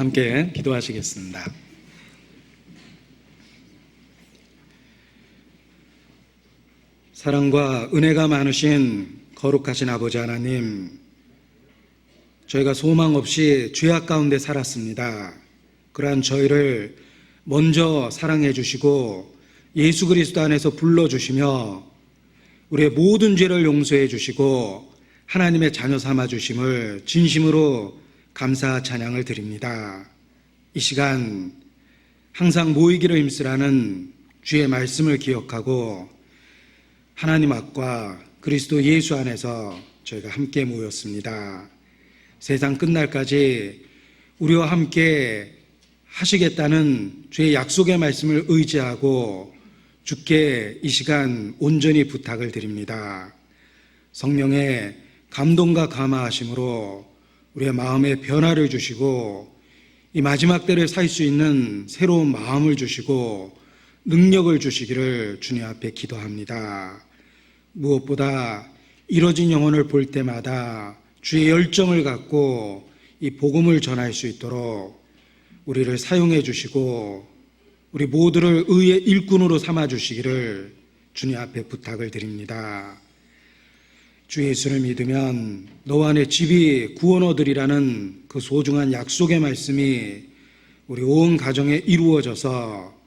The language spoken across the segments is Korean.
함께 기도하시겠습니다. 사랑과 은혜가 많으신 거룩하신 아버지 하나님, 저희가 소망 없이 죄악 가운데 살았습니다. 그러한 저희를 먼저 사랑해 주시고 예수 그리스도 안에서 불러주시며 우리의 모든 죄를 용서해 주시고 하나님의 자녀 삼아 주심을 진심으로 감사 찬양을 드립니다. 이 시간 항상 모이기를 힘쓰라는 주의 말씀을 기억하고 하나님 앞과 그리스도 예수 안에서 저희가 함께 모였습니다. 세상 끝날까지 우리와 함께 하시겠다는 주의 약속의 말씀을 의지하고 주께 이 시간 온전히 부탁을 드립니다. 성령의 감동과 감화하심으로 우리의 마음에 변화를 주시고 이 마지막 때를 살 수 있는 새로운 마음을 주시고 능력을 주시기를 주님 앞에 기도합니다. 무엇보다 이뤄진 영혼을 볼 때마다 주의 열정을 갖고 이 복음을 전할 수 있도록 우리를 사용해 주시고 우리 모두를 의의 일꾼으로 삼아 주시기를 주님 앞에 부탁을 드립니다. 주 예수를 믿으면 너와 내 집이 구원 얻으리라는 그 소중한 약속의 말씀이 우리 온 가정에 이루어져서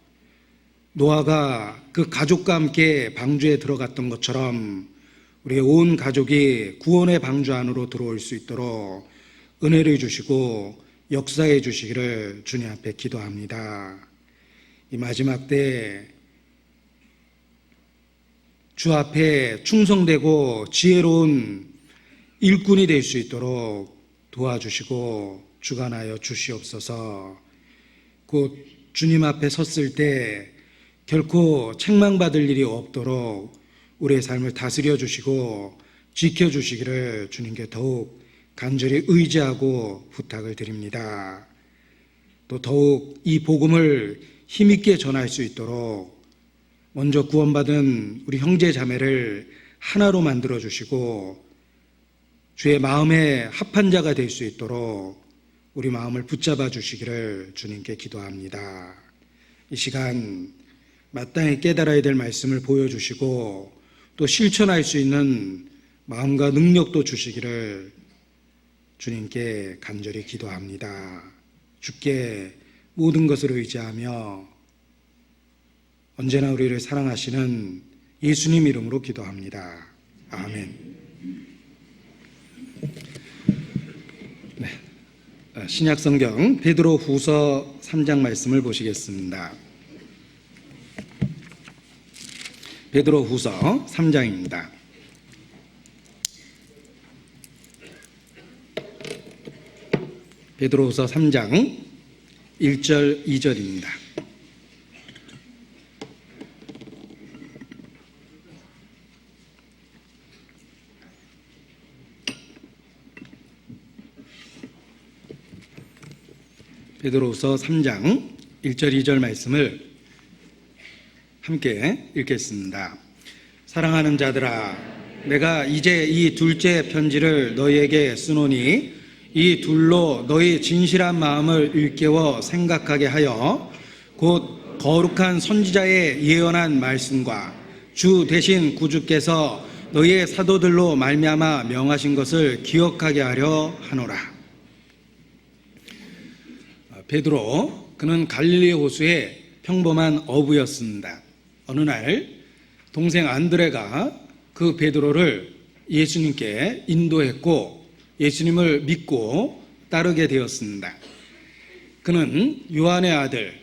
노아가 그 가족과 함께 방주에 들어갔던 것처럼 우리의 온 가족이 구원의 방주 안으로 들어올 수 있도록 은혜를 주시고 역사해 주시기를 주님 앞에 기도합니다. 이 마지막 때 주 앞에 충성되고 지혜로운 일꾼이 될 수 있도록 도와주시고 주관하여 주시옵소서. 곧 주님 앞에 섰을 때 결코 책망받을 일이 없도록 우리의 삶을 다스려 주시고 지켜 주시기를 주님께 더욱 간절히 의지하고 부탁을 드립니다. 또 더욱 이 복음을 힘있게 전할 수 있도록 먼저 구원받은 우리 형제 자매를 하나로 만들어 주시고 주의 마음에 합한 자가 될 수 있도록 우리 마음을 붙잡아 주시기를 주님께 기도합니다. 이 시간 마땅히 깨달아야 될 말씀을 보여주시고 또 실천할 수 있는 마음과 능력도 주시기를 주님께 간절히 기도합니다. 주께 모든 것을 의지하며 언제나 우리를 사랑하시는 예수님 이름으로 기도합니다. 아멘. 네. 신약성경 베드로 후서 3장 말씀을 보시겠습니다. 베드로 후서 3장입니다. 베드로 후서 3장 1절 2절입니다. 베드로후서 3장 1절 2절 말씀을 함께 읽겠습니다. 사랑하는 자들아, 내가 이제 이 둘째 편지를 너희에게 쓰노니 이 둘로 너희 진실한 마음을 일깨워 생각하게 하여 곧 거룩한 선지자의 예언한 말씀과 주 되신 구주께서 너희의 사도들로 말미암아 명하신 것을 기억하게 하려 하노라. 베드로, 그는 갈릴리 호수의 평범한 어부였습니다. 어느 날 동생 안드레가 그 베드로를 예수님께 인도했고 예수님을 믿고 따르게 되었습니다. 그는 요한의 아들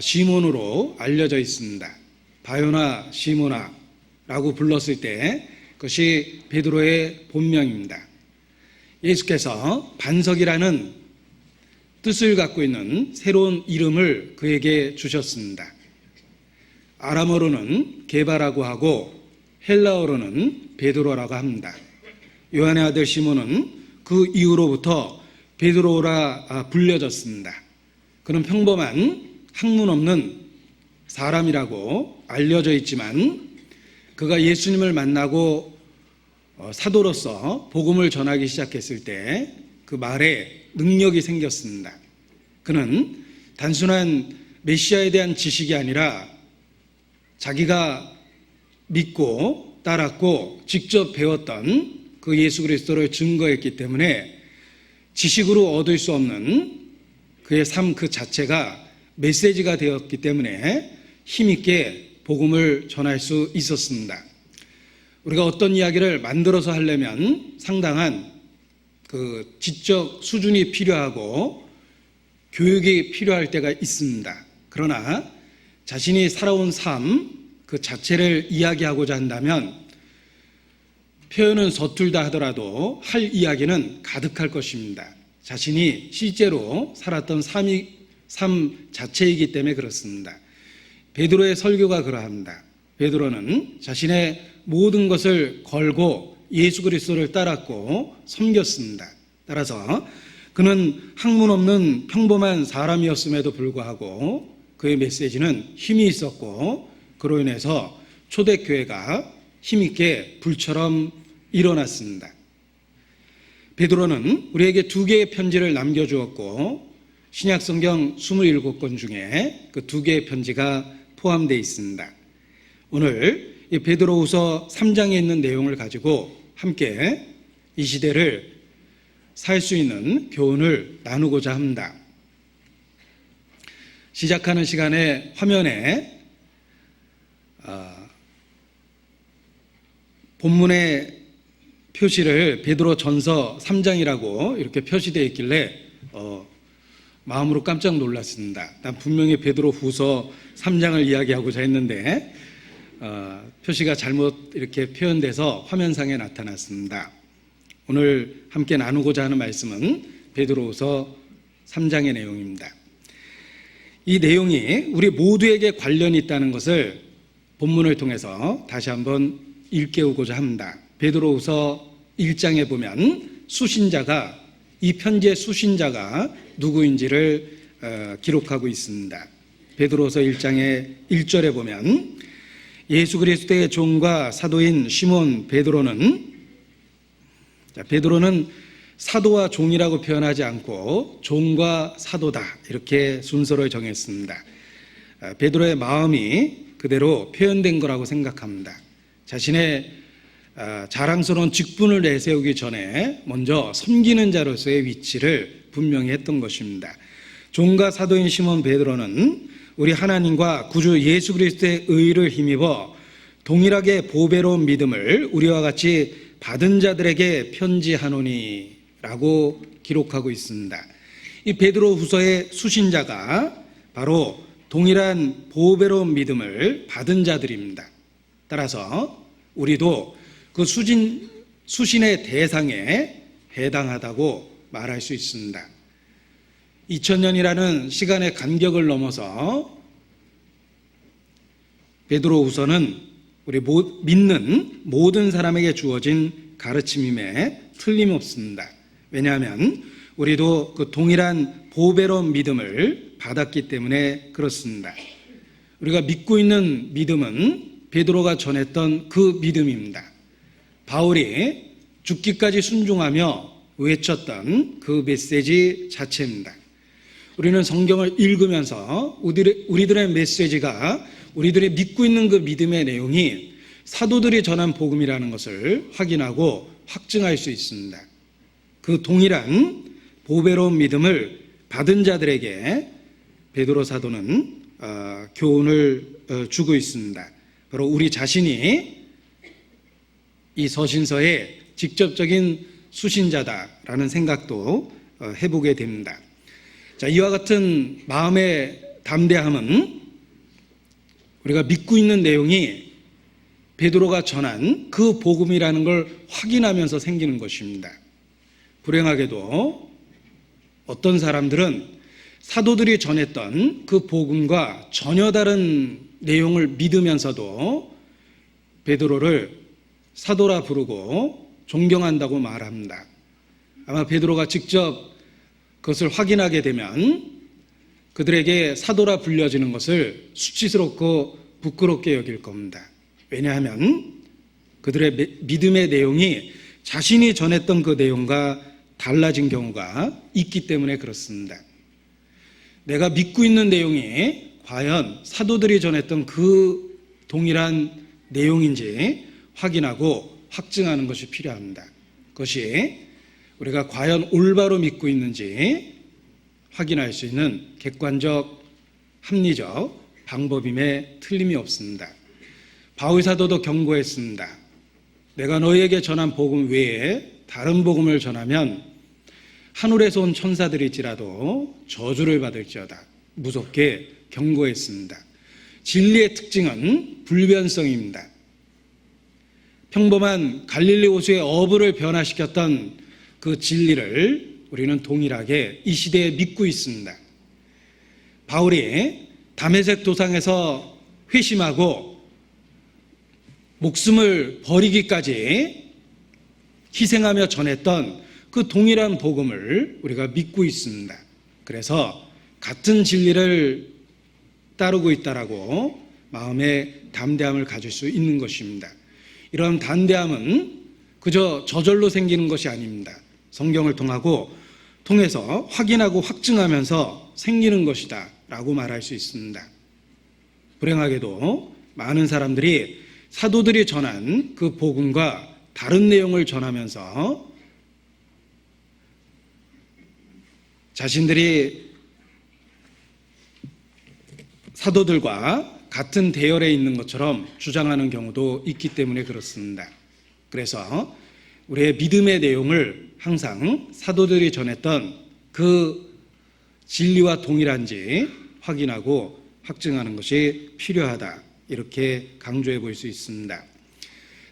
시몬으로 알려져 있습니다. 바요나 시모나라고 불렀을 때 그것이 베드로의 본명입니다. 예수께서 반석이라는 뜻을 갖고 있는 새로운 이름을 그에게 주셨습니다. 아람어로는 게바라고 하고 헬라어로는 베드로라고 합니다. 요한의 아들 시몬은 그 이후로부터 베드로라 불려졌습니다. 그는 평범한 학문 없는 사람이라고 알려져 있지만 그가 예수님을 만나고 사도로서 복음을 전하기 시작했을 때 그 말에 능력이 생겼습니다. 그는 단순한 메시아에 대한 지식이 아니라 자기가 믿고 따랐고 직접 배웠던 그 예수 그리스도를 증거했기 때문에 지식으로 얻을 수 없는 그의 삶 그 자체가 메시지가 되었기 때문에 힘있게 복음을 전할 수 있었습니다. 우리가 어떤 이야기를 만들어서 하려면 상당한 그 지적 수준이 필요하고 교육이 필요할 때가 있습니다. 그러나 자신이 살아온 삶 그 자체를 이야기하고자 한다면 표현은 서툴다 하더라도 할 이야기는 가득할 것입니다. 자신이 실제로 살았던 삶 자체이기 때문에 그렇습니다. 베드로의 설교가 그러합니다. 베드로는 자신의 모든 것을 걸고 예수 그리스도를 따랐고 섬겼습니다. 따라서 그는 학문 없는 평범한 사람이었음에도 불구하고 그의 메시지는 힘이 있었고 그로 인해서 초대교회가 힘있게 불처럼 일어났습니다. 베드로는 우리에게 2개의 편지를 남겨주었고 신약성경 27권 중에 그 2개의 편지가 포함되어 있습니다. 오늘 이 베드로후서 3장에 있는 내용을 가지고 함께 이 시대를 살 수 있는 교훈을 나누고자 합니다. 시작하는 시간에 화면에 본문의 표시를 베드로 전서 3장이라고 이렇게 표시되어 있길래 마음으로 깜짝 놀랐습니다. 난 분명히 베드로 후서 3장을 이야기하고자 했는데 표시가 잘못 이렇게 표현돼서 화면상에 나타났습니다. 오늘 함께 나누고자 하는 말씀은 베드로후서 3장의 내용입니다. 이 내용이 우리 모두에게 관련이 있다는 것을 본문을 통해서 다시 한번 일깨우고자 합니다. 베드로후서 1장에 보면 이 편지의 수신자가 누구인지를 기록하고 있습니다. 베드로후서 1장의 1절에 보면 예수 그리스도의 종과 사도인 시몬 베드로는 사도와 종이라고 표현하지 않고 종과 사도다 이렇게 순서를 정했습니다. 베드로의 마음이 그대로 표현된 거라고 생각합니다. 자신의 자랑스러운 직분을 내세우기 전에 먼저 섬기는 자로서의 위치를 분명히 했던 것입니다. 종과 사도인 시몬 베드로는 우리 하나님과 구주 예수 그리스도의 의를 힘입어 동일하게 보배로운 믿음을 우리와 같이 받은 자들에게 편지하노니 라고 기록하고 있습니다. 이 베드로 후서의 수신자가 바로 동일한 보배로운 믿음을 받은 자들입니다. 따라서 우리도 그 수신의 대상에 해당하다고 말할 수 있습니다. 2000년이라는 시간의 간격을 넘어서 베드로 후서는 우리 믿는 모든 사람에게 주어진 가르침임에 틀림없습니다. 왜냐하면 우리도 그 동일한 보배로운 믿음을 받았기 때문에 그렇습니다. 우리가 믿고 있는 믿음은 베드로가 전했던 그 믿음입니다. 바울이 죽기까지 순종하며 외쳤던 그 메시지 자체입니다. 우리는 성경을 읽으면서 우리들의 메시지가 우리들이 믿고 있는 그 믿음의 내용이 사도들이 전한 복음이라는 것을 확인하고 확증할 수 있습니다. 그 동일한 보배로운 믿음을 받은 자들에게 베드로 사도는 교훈을 주고 있습니다. 바로 우리 자신이 이 서신서의 직접적인 수신자다라는 생각도 해보게 됩니다. 자, 이와 같은 마음의 담대함은 우리가 믿고 있는 내용이 베드로가 전한 그 복음이라는 걸 확인하면서 생기는 것입니다. 불행하게도 어떤 사람들은 사도들이 전했던 그 복음과 전혀 다른 내용을 믿으면서도 베드로를 사도라 부르고 존경한다고 말합니다. 아마 베드로가 직접 그것을 확인하게 되면 그들에게 사도라 불려지는 것을 수치스럽고 부끄럽게 여길 겁니다. 왜냐하면 그들의 믿음의 내용이 자신이 전했던 그 내용과 달라진 경우가 있기 때문에 그렇습니다. 내가 믿고 있는 내용이 과연 사도들이 전했던 그 동일한 내용인지 확인하고 확증하는 것이 필요합니다. 그것이 우리가 과연 올바로 믿고 있는지 확인할 수 있는 객관적, 합리적 방법임에 틀림이 없습니다. 바울 사도도 경고했습니다. 내가 너희에게 전한 복음 외에 다른 복음을 전하면 하늘에서 온 천사들일지라도 저주를 받을지어다. 무섭게 경고했습니다. 진리의 특징은 불변성입니다. 평범한 갈릴리 호수의 어부를 변화시켰던 그 진리를 우리는 동일하게 이 시대에 믿고 있습니다. 바울이 다메섹 도상에서 회심하고 목숨을 버리기까지 희생하며 전했던 그 동일한 복음을 우리가 믿고 있습니다. 그래서 같은 진리를 따르고 있다라고 마음의 담대함을 가질 수 있는 것입니다. 이런 담대함은 그저 저절로 생기는 것이 아닙니다. 성경을 통해서 확인하고 확증하면서 생기는 것이다 라고 말할 수 있습니다. 불행하게도 많은 사람들이 사도들이 전한 그 복음과 다른 내용을 전하면서 자신들이 사도들과 같은 대열에 있는 것처럼 주장하는 경우도 있기 때문에 그렇습니다. 그래서 우리의 믿음의 내용을 항상 사도들이 전했던 그 진리와 동일한지 확인하고 확증하는 것이 필요하다. 이렇게 강조해 볼 수 있습니다.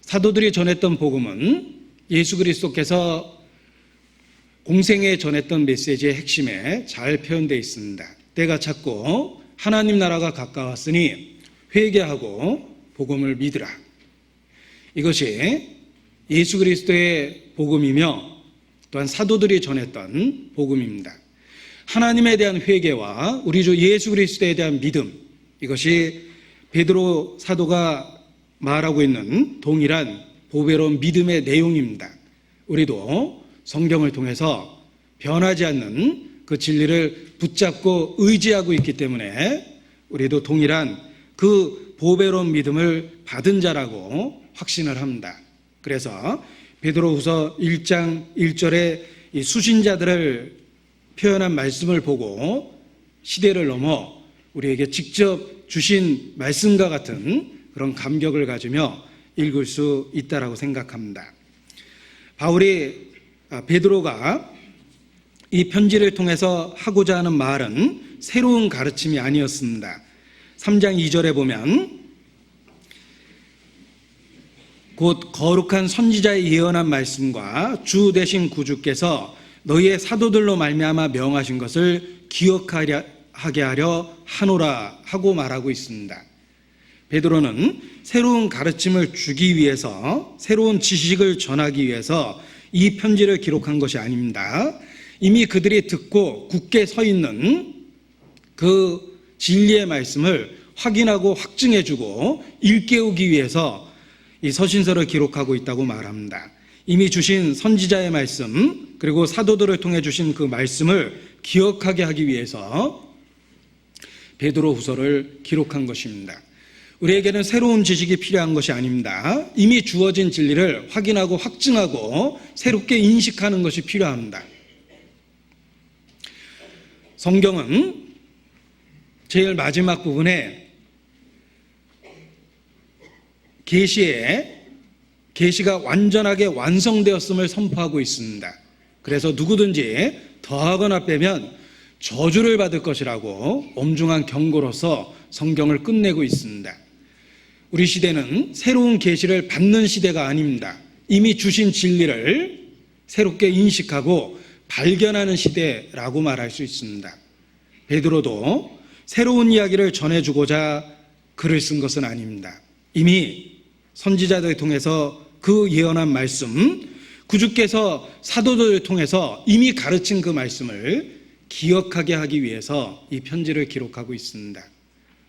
사도들이 전했던 복음은 예수 그리스도께서 공생에 전했던 메시지의 핵심에 잘 표현되어 있습니다. 때가 찼고 하나님 나라가 가까웠으니 회개하고 복음을 믿으라. 이것이 예수 그리스도의 복음이며 또한 사도들이 전했던 복음입니다. 하나님에 대한 회개와 우리 주 예수 그리스도에 대한 믿음, 이것이 베드로 사도가 말하고 있는 동일한 보배로운 믿음의 내용입니다. 우리도 성경을 통해서 변하지 않는 그 진리를 붙잡고 의지하고 있기 때문에 우리도 동일한 그 보배로운 믿음을 받은 자라고 확신을 합니다. 그래서 베드로후서 1장 1절에 이 수신자들을 표현한 말씀을 보고 시대를 넘어 우리에게 직접 주신 말씀과 같은 그런 감격을 가지며 읽을 수 있다라고 생각합니다. 베드로가 이 편지를 통해서 하고자 하는 말은 새로운 가르침이 아니었습니다. 3장 2절에 보면 곧 거룩한 선지자의 예언한 말씀과 주 되신 구주께서 너희의 사도들로 말미암아 명하신 것을 기억하게 하려 하노라 하고 말하고 있습니다. 베드로는 새로운 가르침을 주기 위해서, 새로운 지식을 전하기 위해서 이 편지를 기록한 것이 아닙니다. 이미 그들이 듣고 굳게 서 있는 그 진리의 말씀을 확인하고 확증해주고 일깨우기 위해서 이 서신서를 기록하고 있다고 말합니다. 이미 주신 선지자의 말씀, 그리고 사도들을 통해 주신 그 말씀을 기억하게 하기 위해서 베드로 후서를 기록한 것입니다. 우리에게는 새로운 지식이 필요한 것이 아닙니다. 이미 주어진 진리를 확인하고 확증하고 새롭게 인식하는 것이 필요합니다. 성경은 제일 마지막 부분에 계시가 완전하게 완성되었음을 선포하고 있습니다. 그래서 누구든지 더하거나 빼면 저주를 받을 것이라고 엄중한 경고로서 성경을 끝내고 있습니다. 우리 시대는 새로운 계시를 받는 시대가 아닙니다. 이미 주신 진리를 새롭게 인식하고 발견하는 시대라고 말할 수 있습니다. 베드로도 새로운 이야기를 전해주고자 글을 쓴 것은 아닙니다. 이미 선지자들을 통해서 그 예언한 말씀, 구주께서 사도들을 통해서 이미 가르친 그 말씀을 기억하게 하기 위해서 이 편지를 기록하고 있습니다.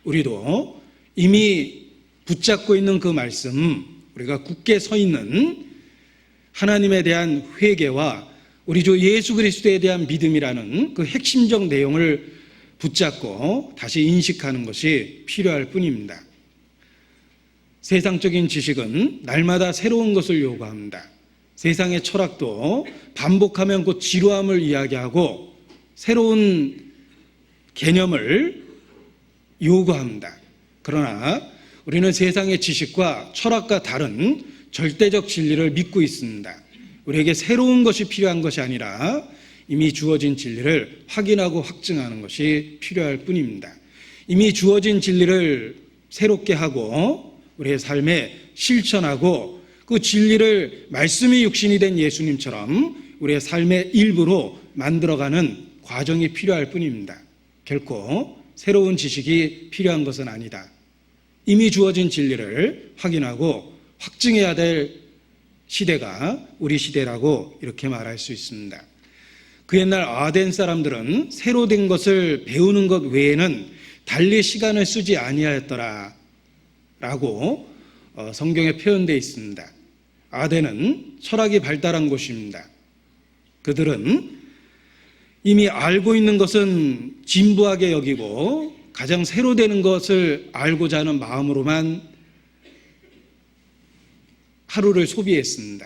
우리도 이미 붙잡고 있는 그 말씀, 우리가 굳게 서 있는 하나님에 대한 회개와 우리 주 예수 그리스도에 대한 믿음이라는 그 핵심적 내용을 붙잡고 다시 인식하는 것이 필요할 뿐입니다. 세상적인 지식은 날마다 새로운 것을 요구합니다. 세상의 철학도 반복하면 곧 지루함을 이야기하고 새로운 개념을 요구합니다. 그러나 우리는 세상의 지식과 철학과 다른 절대적 진리를 믿고 있습니다. 우리에게 새로운 것이 필요한 것이 아니라 이미 주어진 진리를 확인하고 확증하는 것이 필요할 뿐입니다. 이미 주어진 진리를 새롭게 하고 우리의 삶에 실천하고 그 진리를 말씀이 육신이 된 예수님처럼 우리의 삶의 일부로 만들어가는 과정이 필요할 뿐입니다. 결코 새로운 지식이 필요한 것은 아니다. 이미 주어진 진리를 확인하고 확증해야 될 시대가 우리 시대라고 이렇게 말할 수 있습니다. 그 옛날 아덴 사람들은 새로 된 것을 배우는 것 외에는 달리 시간을 쓰지 아니하였더라 라고 성경에 표현되어 있습니다. 아덴은 철학이 발달한 곳입니다. 그들은 이미 알고 있는 것은 진부하게 여기고 가장 새로 되는 것을 알고자 하는 마음으로만 하루를 소비했습니다.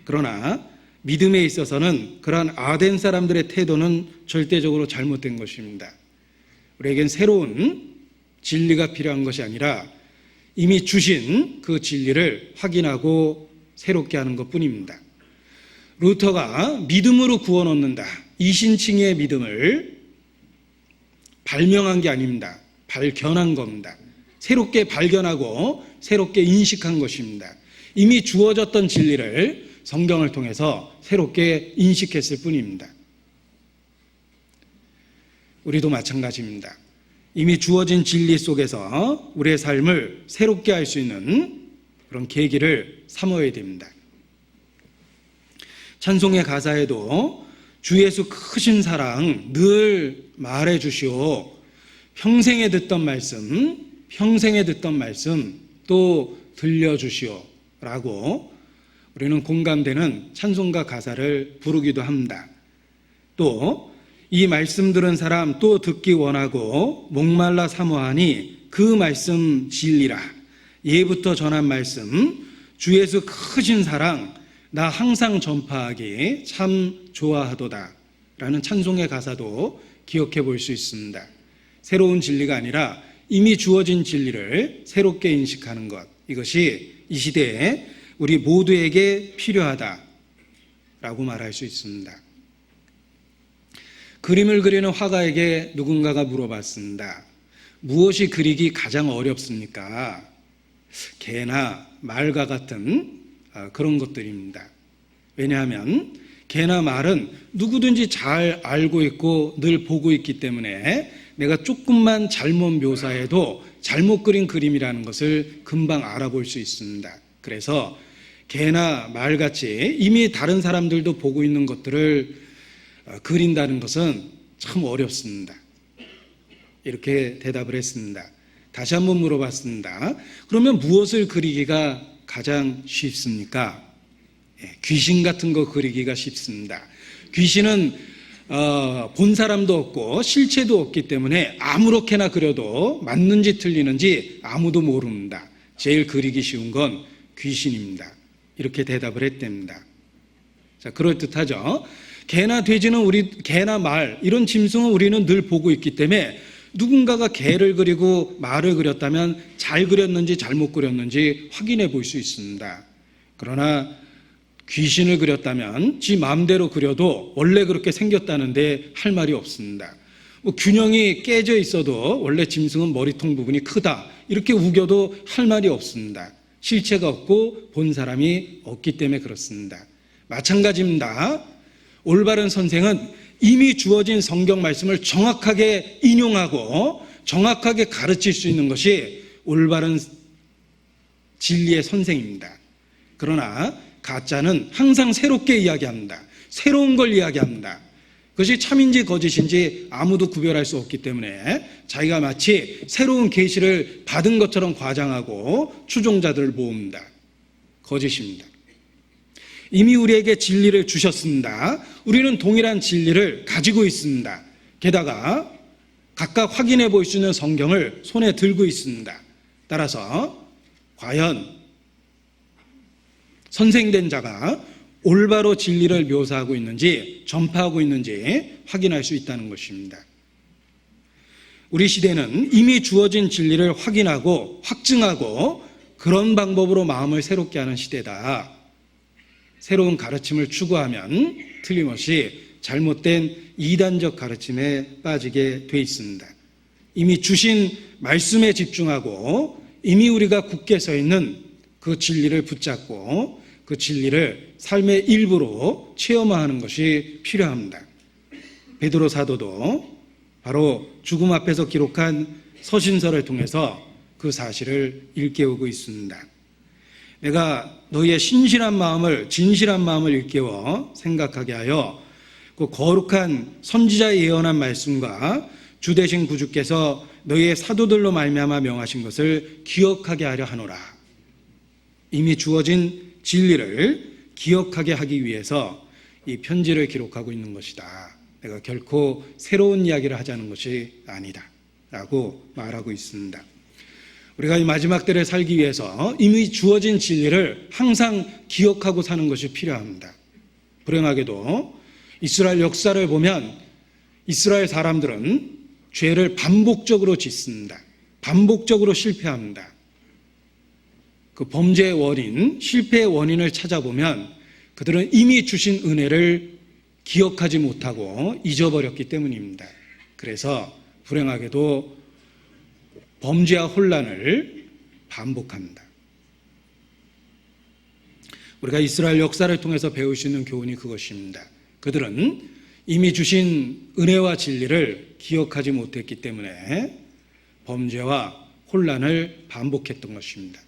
그러나 믿음에 있어서는 그러한 아덴 사람들의 태도는 절대적으로 잘못된 것입니다. 우리에겐 새로운 진리가 필요한 것이 아니라 이미 주신 그 진리를 확인하고 새롭게 하는 것뿐입니다. 루터가 믿음으로 구원 얻는다, 이신칭의 믿음을 발명한 게 아닙니다. 발견한 겁니다. 새롭게 발견하고 새롭게 인식한 것입니다. 이미 주어졌던 진리를 성경을 통해서 새롭게 인식했을 뿐입니다. 우리도 마찬가지입니다. 이미 주어진 진리 속에서 우리의 삶을 새롭게 할 수 있는 그런 계기를 삼어야 됩니다. 찬송의 가사에도 주 예수 크신 사랑 늘 말해 주시오. 평생에 듣던 말씀 또 들려주시오 라고 우리는 공감되는 찬송가 가사를 부르기도 합니다. 또 이 말씀 들은 사람 또 듣기 원하고 목말라 사모하니 그 말씀 진리라. 예부터 전한 말씀 주 예수 크신 사랑 나 항상 전파하기 참 좋아하도다 라는 찬송의 가사도 기억해 볼 수 있습니다. 새로운 진리가 아니라 이미 주어진 진리를 새롭게 인식하는 것, 이것이 이 시대에 우리 모두에게 필요하다라고 말할 수 있습니다. 그림을 그리는 화가에게 누군가가 물어봤습니다. 무엇이 그리기 가장 어렵습니까? 개나 말과 같은 그런 것들입니다. 왜냐하면 개나 말은 누구든지 잘 알고 있고 늘 보고 있기 때문에 내가 조금만 잘못 묘사해도 잘못 그린 그림이라는 것을 금방 알아볼 수 있습니다. 그래서 개나 말같이 이미 다른 사람들도 보고 있는 것들을 그린다는 것은 참 어렵습니다. 이렇게 대답을 했습니다. 다시 한번 물어봤습니다. 그러면 무엇을 그리기가 가장 쉽습니까? 귀신 같은 거 그리기가 쉽습니다. 귀신은 본 사람도 없고 실체도 없기 때문에 아무렇게나 그려도 맞는지 틀리는지 아무도 모릅니다. 제일 그리기 쉬운 건 귀신입니다. 이렇게 대답을 했답니다. 자, 그럴듯하죠. 개나 돼지는 개나 말 이런 짐승은 우리는 늘 보고 있기 때문에 누군가가 개를 그리고 말을 그렸다면 잘 그렸는지 잘못 그렸는지 확인해 볼 수 있습니다. 그러나 귀신을 그렸다면 지 마음대로 그려도 원래 그렇게 생겼다는데 할 말이 없습니다. 균형이 깨져 있어도 원래 짐승은 머리통 부분이 크다 이렇게 우겨도 할 말이 없습니다. 실체가 없고 본 사람이 없기 때문에 그렇습니다. 마찬가지입니다. 올바른 선생은 이미 주어진 성경 말씀을 정확하게 인용하고 정확하게 가르칠 수 있는 것이 올바른 진리의 선생입니다. 그러나 가짜는 항상 새롭게 이야기합니다. 새로운 걸 이야기합니다. 그것이 참인지 거짓인지 아무도 구별할 수 없기 때문에 자기가 마치 새로운 계시를 받은 것처럼 과장하고 추종자들을 모읍니다. 거짓입니다. 이미 우리에게 진리를 주셨습니다. 우리는 동일한 진리를 가지고 있습니다. 게다가 각각 확인해 볼 수 있는 성경을 손에 들고 있습니다. 따라서 과연 선생된 자가 올바로 진리를 묘사하고 있는지, 전파하고 있는지 확인할 수 있다는 것입니다. 우리 시대는 이미 주어진 진리를 확인하고 확증하고 그런 방법으로 마음을 새롭게 하는 시대다. 새로운 가르침을 추구하면 틀림없이 잘못된 이단적 가르침에 빠지게 돼 있습니다. 이미 주신 말씀에 집중하고 이미 우리가 굳게 서 있는 그 진리를 붙잡고 그 진리를 삶의 일부로 체험화하는 것이 필요합니다. 베드로 사도도 바로 죽음 앞에서 기록한 서신서를 통해서 그 사실을 일깨우고 있습니다. 내가 너희의 신실한 마음을, 진실한 마음을 일깨워 생각하게 하여 그 거룩한 선지자의 예언한 말씀과 주 되신 구주께서 너희의 사도들로 말미암아 명하신 것을 기억하게 하려 하노라. 이미 주어진 진리를 기억하게 하기 위해서 이 편지를 기록하고 있는 것이다. 내가 결코 새로운 이야기를 하자는 것이 아니다 라고 말하고 있습니다. 우리가 이 마지막 때를 살기 위해서 이미 주어진 진리를 항상 기억하고 사는 것이 필요합니다. 불행하게도 이스라엘 역사를 보면 이스라엘 사람들은 죄를 반복적으로 짓습니다. 반복적으로 실패합니다. 그 범죄의 원인, 실패의 원인을 찾아보면 그들은 이미 주신 은혜를 기억하지 못하고 잊어버렸기 때문입니다. 그래서 불행하게도 범죄와 혼란을 반복합니다. 우리가 이스라엘 역사를 통해서 배울 수 있는 교훈이 그것입니다. 그들은 이미 주신 은혜와 진리를 기억하지 못했기 때문에 범죄와 혼란을 반복했던 것입니다.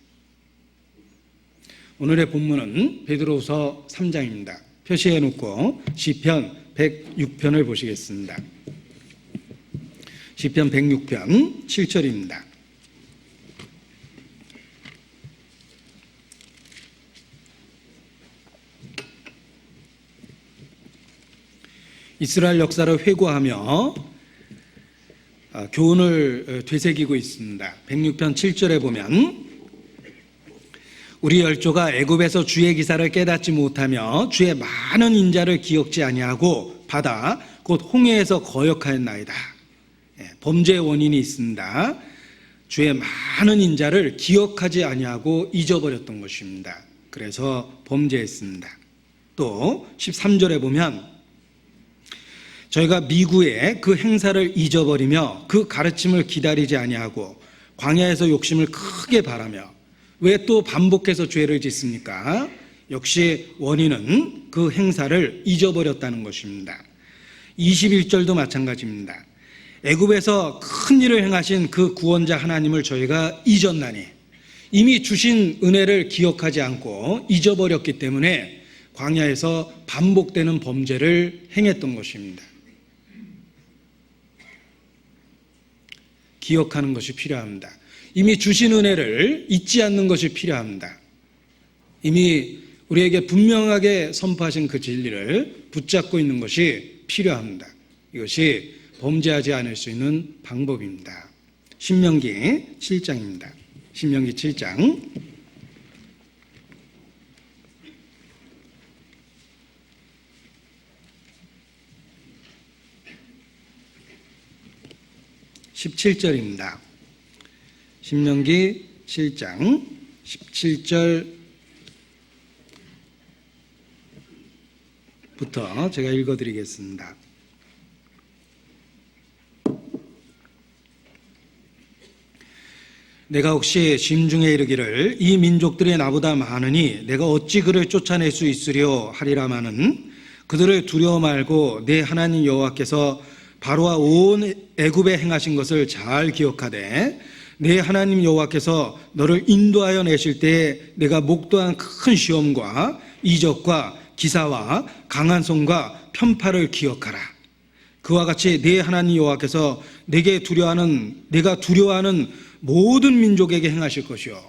오늘의 본문은 베드로후서 3장입니다. 표시해 놓고 시편 106편을 보시겠습니다. 시편 106편 7절입니다. 이스라엘 역사를 회고하며 교훈을 되새기고 있습니다. 106편 7절에 보면 우리 열조가 애굽에서 주의 기사를 깨닫지 못하며 주의 많은 인자를 기억지 아니하고 바다 곧 홍해에서 거역하였나이다. 범죄의 원인이 있습니다. 주의 많은 인자를 기억하지 아니하고 잊어버렸던 것입니다. 그래서 범죄했습니다. 또 13절에 보면 저희가 미구의 그 행사를 잊어버리며 그 가르침을 기다리지 아니하고 광야에서 욕심을 크게 바라며 왜 또 반복해서 죄를 짓습니까? 역시 원인은 그 행사를 잊어버렸다는 것입니다. 21절도 마찬가지입니다. 애굽에서 큰 일을 행하신 그 구원자 하나님을 저희가 잊었나니 이미 주신 은혜를 기억하지 않고 잊어버렸기 때문에 광야에서 반복되는 범죄를 행했던 것입니다. 기억하는 것이 필요합니다. 이미 주신 은혜를 잊지 않는 것이 필요합니다. 이미 우리에게 분명하게 선포하신 그 진리를 붙잡고 있는 것이 필요합니다. 이것이 범죄하지 않을 수 있는 방법입니다. 신명기 7장입니다. 신명기 7장 17절입니다. 신명기 7장 17절부터 제가 읽어드리겠습니다. 내가 혹시 심중에 이르기를 이 민족들이 나보다 많으니 내가 어찌 그를 쫓아낼 수 있으려 하리라마는 그들을 두려워 말고 내 하나님 여호와께서 바로와 온 애굽에 행하신 것을 잘 기억하되 내 하나님 여호와께서 너를 인도하여 내실 때에 내가 목도한 큰 시험과 이적과 기사와 강한 손과 편파를 기억하라. 그와 같이 내 하나님 여호와께서 내가 두려워하는 모든 민족에게 행하실 것이요.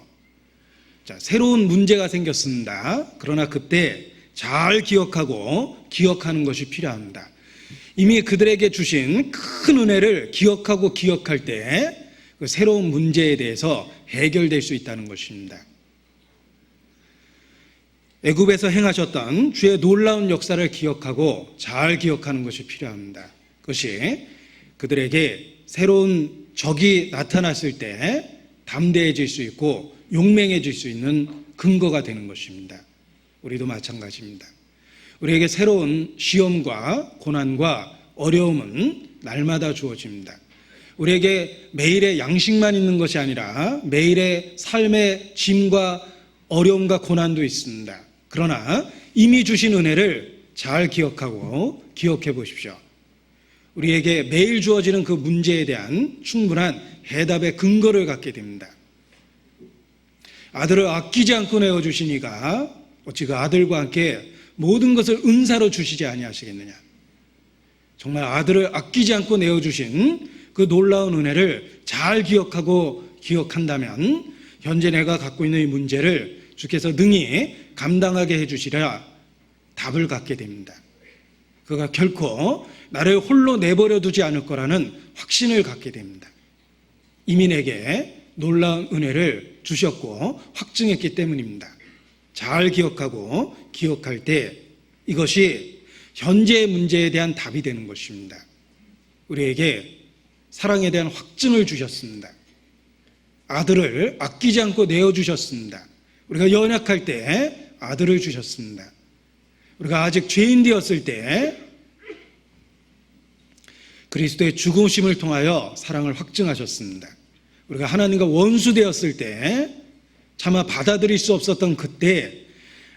자, 새로운 문제가 생겼습니다. 그러나 그때 잘 기억하고 기억하는 것이 필요합니다. 이미 그들에게 주신 큰 은혜를 기억하고 기억할 때 그 새로운 문제에 대해서 해결될 수 있다는 것입니다. 애굽에서 행하셨던 주의 놀라운 역사를 기억하고 잘 기억하는 것이 필요합니다. 그것이 그들에게 새로운 적이 나타났을 때 담대해질 수 있고 용맹해질 수 있는 근거가 되는 것입니다. 우리도 마찬가지입니다. 우리에게 새로운 시험과 고난과 어려움은 날마다 주어집니다. 우리에게 매일의 양식만 있는 것이 아니라 매일의 삶의 짐과 어려움과 고난도 있습니다. 그러나 이미 주신 은혜를 잘 기억하고 기억해 보십시오. 우리에게 매일 주어지는 그 문제에 대한 충분한 해답의 근거를 갖게 됩니다. 아들을 아끼지 않고 내어주시니가 어찌 그 아들과 함께 모든 것을 은사로 주시지 아니하시겠느냐. 정말 아들을 아끼지 않고 내어주신 그 놀라운 은혜를 잘 기억하고 기억한다면 현재 내가 갖고 있는 이 문제를 주께서 능히 감당하게 해주시라 답을 갖게 됩니다. 그가 결코 나를 홀로 내버려 두지 않을 거라는 확신을 갖게 됩니다. 이미 내게 놀라운 은혜를 주셨고 확증했기 때문입니다. 잘 기억하고 기억할 때 이것이 현재의 문제에 대한 답이 되는 것입니다. 우리에게 사랑에 대한 확증을 주셨습니다. 아들을 아끼지 않고 내어주셨습니다. 우리가 연약할 때 아들을 주셨습니다. 우리가 아직 죄인 되었을 때 그리스도의 죽으심을 통하여 사랑을 확증하셨습니다. 우리가 하나님과 원수 되었을 때 차마 받아들일 수 없었던 그때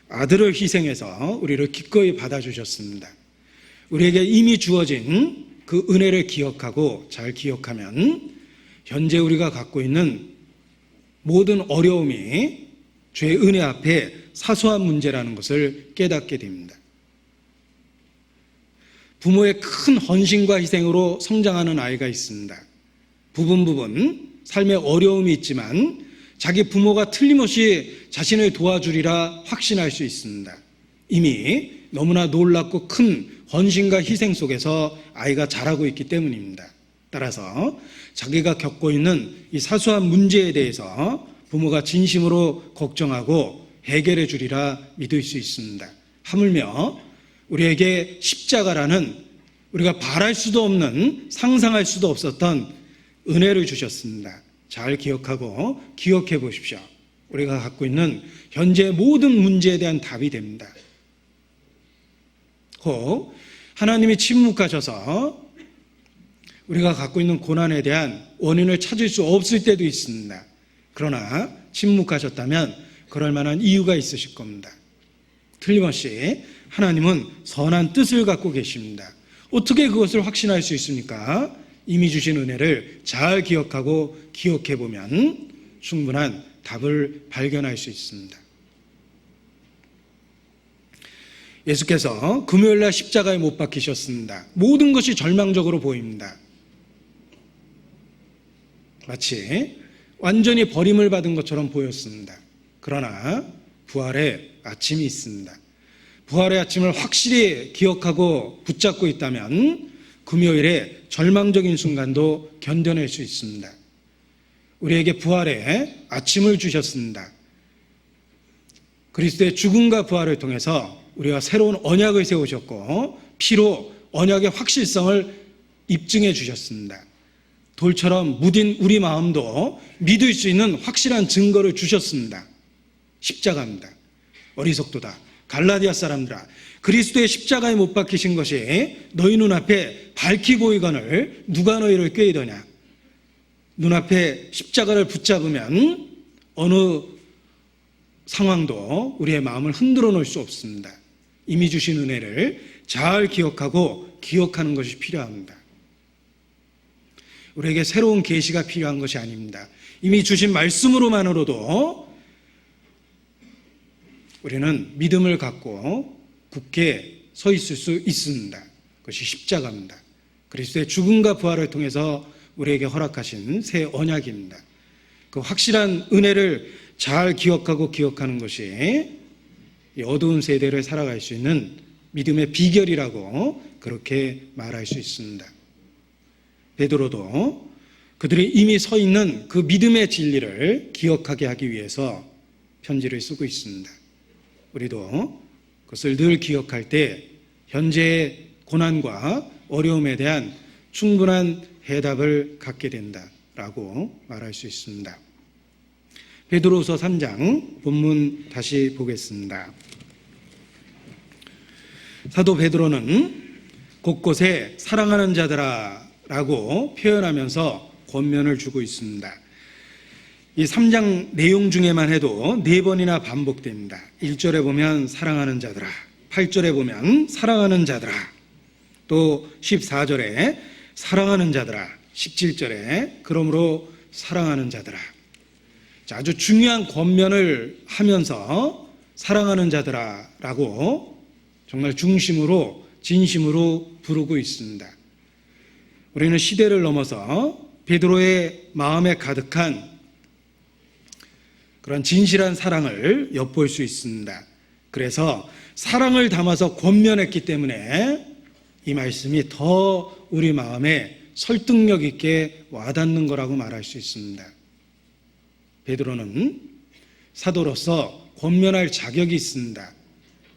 아들을 희생해서 우리를 기꺼이 받아주셨습니다. 우리에게 이미 주어진 그 은혜를 기억하고 잘 기억하면 현재 우리가 갖고 있는 모든 어려움이 죄의 은혜 앞에 사소한 문제라는 것을 깨닫게 됩니다. 부모의 큰 헌신과 희생으로 성장하는 아이가 있습니다. 부분 삶에 어려움이 있지만 자기 부모가 틀림없이 자신을 도와주리라 확신할 수 있습니다. 이미 너무나 놀랍고 큰 헌신과 희생 속에서 아이가 자라고 있기 때문입니다. 따라서 자기가 겪고 있는 이 사소한 문제에 대해서 부모가 진심으로 걱정하고 해결해 주리라 믿을 수 있습니다. 하물며 우리에게 십자가라는 우리가 바랄 수도 없는 상상할 수도 없었던 은혜를 주셨습니다. 잘 기억하고 기억해 보십시오. 우리가 갖고 있는 현재 모든 문제에 대한 답이 됩니다. 혹 하나님이 침묵하셔서 우리가 갖고 있는 고난에 대한 원인을 찾을 수 없을 때도 있습니다. 그러나 침묵하셨다면 그럴 만한 이유가 있으실 겁니다. 틀림없이 하나님은 선한 뜻을 갖고 계십니다. 어떻게 그것을 확신할 수 있습니까? 이미 주신 은혜를 잘 기억하고 기억해 보면 충분한 답을 발견할 수 있습니다. 예수께서 금요일날 십자가에 못 박히셨습니다. 모든 것이 절망적으로 보입니다. 마치 완전히 버림을 받은 것처럼 보였습니다. 그러나 부활의 아침이 있습니다. 부활의 아침을 확실히 기억하고 붙잡고 있다면 금요일에 절망적인 순간도 견뎌낼 수 있습니다. 우리에게 부활의 아침을 주셨습니다. 그리스도의 죽음과 부활을 통해서 우리가 새로운 언약을 세우셨고 피로 언약의 확실성을 입증해 주셨습니다. 돌처럼 무딘 우리 마음도 믿을 수 있는 확실한 증거를 주셨습니다. 십자가입니다. 어리석도다. 갈라디아 사람들아, 그리스도의 십자가에 못 박히신 것이 너희 눈앞에 밝히 보이거늘 누가 너희를 꾀이더냐. 눈앞에 십자가를 붙잡으면 어느 상황도 우리의 마음을 흔들어 놓을 수 없습니다. 이미 주신 은혜를 잘 기억하고 기억하는 것이 필요합니다. 우리에게 새로운 계시가 필요한 것이 아닙니다. 이미 주신 말씀으로만으로도 우리는 믿음을 갖고 굳게 서 있을 수 있습니다. 그것이 십자가입니다. 그리스도의 죽음과 부활을 통해서 우리에게 허락하신 새 언약입니다. 그 확실한 은혜를 잘 기억하고 기억하는 것이 이 어두운 세대를 살아갈 수 있는 믿음의 비결이라고 그렇게 말할 수 있습니다. 베드로도 그들이 이미 서 있는 그 믿음의 진리를 기억하게 하기 위해서 편지를 쓰고 있습니다. 우리도 그것을 늘 기억할 때 현재의 고난과 어려움에 대한 충분한 해답을 갖게 된다라고 말할 수 있습니다. 베드로후서 3장 본문 다시 보겠습니다. 사도 베드로는 곳곳에 사랑하는 자들아라고 표현하면서 권면을 주고 있습니다. 이 3장 내용 중에만 해도 4번이나 반복됩니다. 1절에 보면 사랑하는 자들아, 8절에 보면 사랑하는 자들아, 또 14절에 사랑하는 자들아, 17절에 그러므로 사랑하는 자들아. 자, 아주 중요한 권면을 하면서 사랑하는 자들아라고 정말 중심으로 진심으로 부르고 있습니다. 우리는 시대를 넘어서 베드로의 마음에 가득한 그런 진실한 사랑을 엿볼 수 있습니다. 그래서 사랑을 담아서 권면했기 때문에 이 말씀이 더 우리 마음에 설득력 있게 와닿는 거라고 말할 수 있습니다. 베드로는 사도로서 권면할 자격이 있습니다.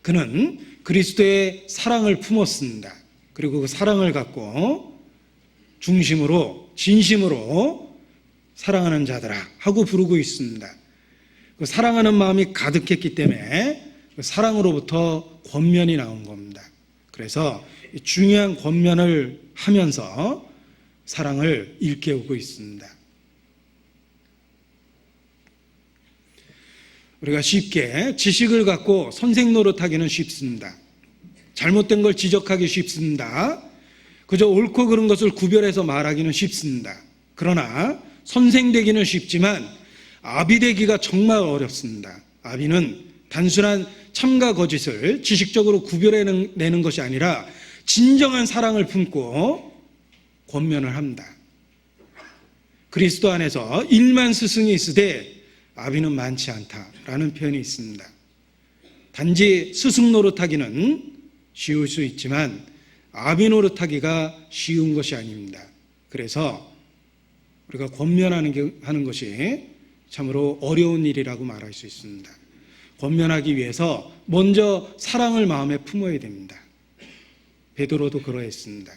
그는 그리스도의 사랑을 품었습니다. 그리고 그 사랑을 갖고 중심으로 진심으로 사랑하는 자들아 하고 부르고 있습니다. 그 사랑하는 마음이 가득했기 때문에 그 사랑으로부터 권면이 나온 겁니다. 그래서 중요한 권면을 하면서 사랑을 일깨우고 있습니다. 우리가 쉽게 지식을 갖고 선생 노릇하기는 쉽습니다. 잘못된 걸 지적하기 쉽습니다. 그저 옳고 그른 것을 구별해서 말하기는 쉽습니다. 그러나 선생 되기는 쉽지만 아비 되기가 정말 어렵습니다. 아비는 단순한 참과 거짓을 지식적으로 구별해내는 것이 아니라 진정한 사랑을 품고 권면을 합니다. 그리스도 안에서 1만 스승이 있으되 아비는 많지 않다라는 표현이 있습니다. 단지 스승 노릇하기는 쉬울 수 있지만 아비 노릇하기가 쉬운 것이 아닙니다. 그래서 우리가 권면하는 것이 참으로 어려운 일이라고 말할 수 있습니다. 권면하기 위해서 먼저 사랑을 마음에 품어야 됩니다. 베드로도 그러했습니다.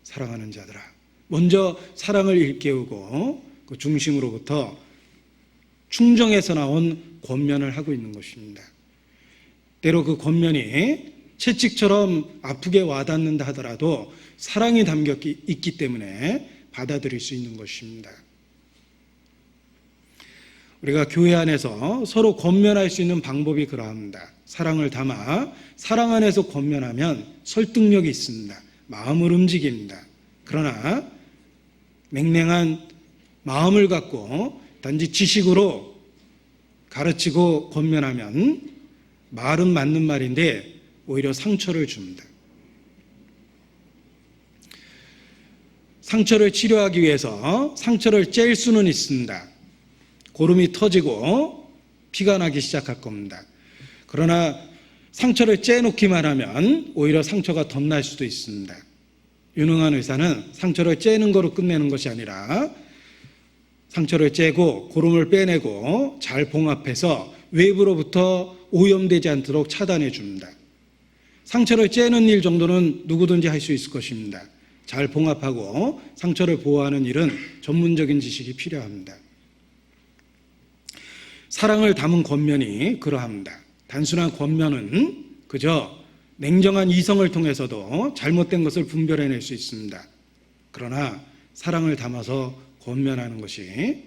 사랑하는 자들아, 먼저 사랑을 일깨우고 그 중심으로부터 충정에서 나온 권면을 하고 있는 것입니다. 때로 그 권면이 채찍처럼 아프게 와닿는다 하더라도 사랑이 담겨 있기 때문에 받아들일 수 있는 것입니다. 우리가 교회 안에서 서로 권면할 수 있는 방법이 그러합니다. 사랑을 담아 사랑 안에서 권면하면 설득력이 있습니다. 마음을 움직입니다. 그러나 맹랭한 마음을 갖고 단지 지식으로 가르치고 권면하면 말은 맞는 말인데 오히려 상처를 줍니다. 상처를 치료하기 위해서 상처를 쬐일 수는 있습니다. 고름이 터지고 피가 나기 시작할 겁니다. 그러나 상처를 째놓기만 하면 오히려 상처가 덧날 수도 있습니다. 유능한 의사는 상처를 째는 거로 끝내는 것이 아니라 상처를 째고 고름을 빼내고 잘 봉합해서 외부로부터 오염되지 않도록 차단해 줍니다. 상처를 째는 일 정도는 누구든지 할 수 있을 것입니다. 잘 봉합하고 상처를 보호하는 일은 전문적인 지식이 필요합니다. 사랑을 담은 권면이 그러합니다. 단순한 권면은 그저 냉정한 이성을 통해서도 잘못된 것을 분별해낼 수 있습니다. 그러나 사랑을 담아서 권면하는 것이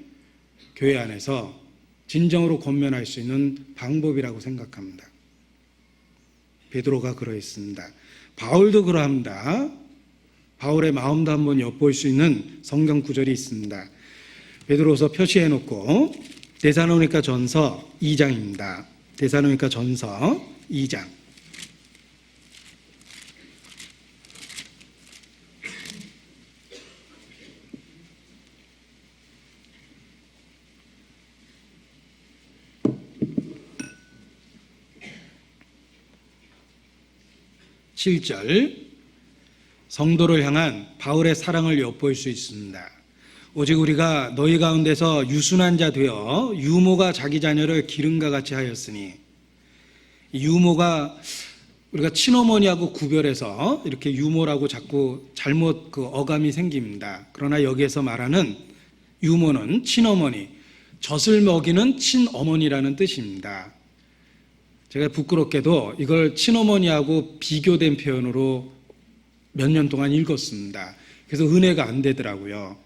교회 안에서 진정으로 권면할 수 있는 방법이라고 생각합니다. 베드로가 그러했습니다. 바울도 그러합니다. 바울의 마음도 한번 엿볼 수 있는 성경 구절이 있습니다. 베드로서 표시해 놓고 데살로니가 전서 2장입니다. 데살로니가 전서 2장. 7절 성도를 향한 바울의 사랑을 엿볼 수 있습니다. 오직 우리가 너희 가운데서 유순한 자 되어 유모가 자기 자녀를 기름과 같이 하였으니, 유모가 우리가 친어머니하고 구별해서 이렇게 유모라고 자꾸 잘못 어감이 생깁니다. 그러나 여기에서 말하는 유모는 친어머니, 젖을 먹이는 친어머니라는 뜻입니다. 제가 부끄럽게도 이걸 친어머니하고 비교된 표현으로 몇 년 동안 읽었습니다. 그래서 은혜가 안 되더라고요.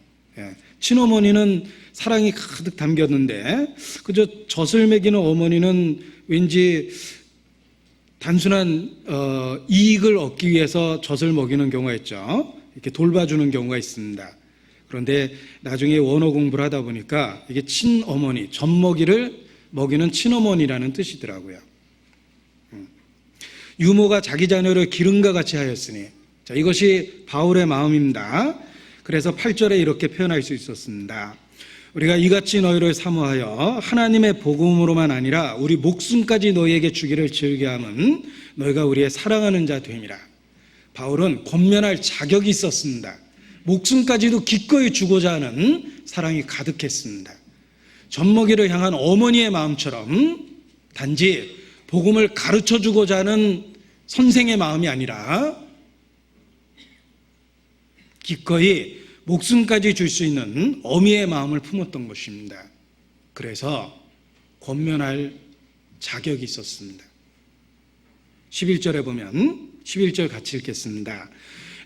친어머니는 사랑이 가득 담겼는데 그저 젖을 먹이는 어머니는 왠지 단순한 이익을 얻기 위해서 젖을 먹이는 경우가 있죠. 이렇게 돌봐주는 경우가 있습니다. 그런데 나중에 원어 공부를 하다 보니까 이게 친어머니, 젖먹이를 먹이는 친어머니라는 뜻이더라고요. 유모가 자기 자녀를 기름과 같이 하였으니, 자, 이것이 바울의 마음입니다. 그래서 8절에 이렇게 표현할 수 있었습니다. 우리가 이같이 너희를 사모하여 하나님의 복음으로만 아니라 우리 목숨까지 너희에게 주기를 즐겨함은 너희가 우리의 사랑하는 자 됨이라. 바울은 권면할 자격이 있었습니다. 목숨까지도 기꺼이 주고자 하는 사랑이 가득했습니다. 젖먹이를 향한 어머니의 마음처럼 단지 복음을 가르쳐주고자 하는 선생의 마음이 아니라 기꺼이 목숨까지 줄 수 있는 어미의 마음을 품었던 것입니다. 그래서 권면할 자격이 있었습니다. 11절에 보면 11절 같이 읽겠습니다.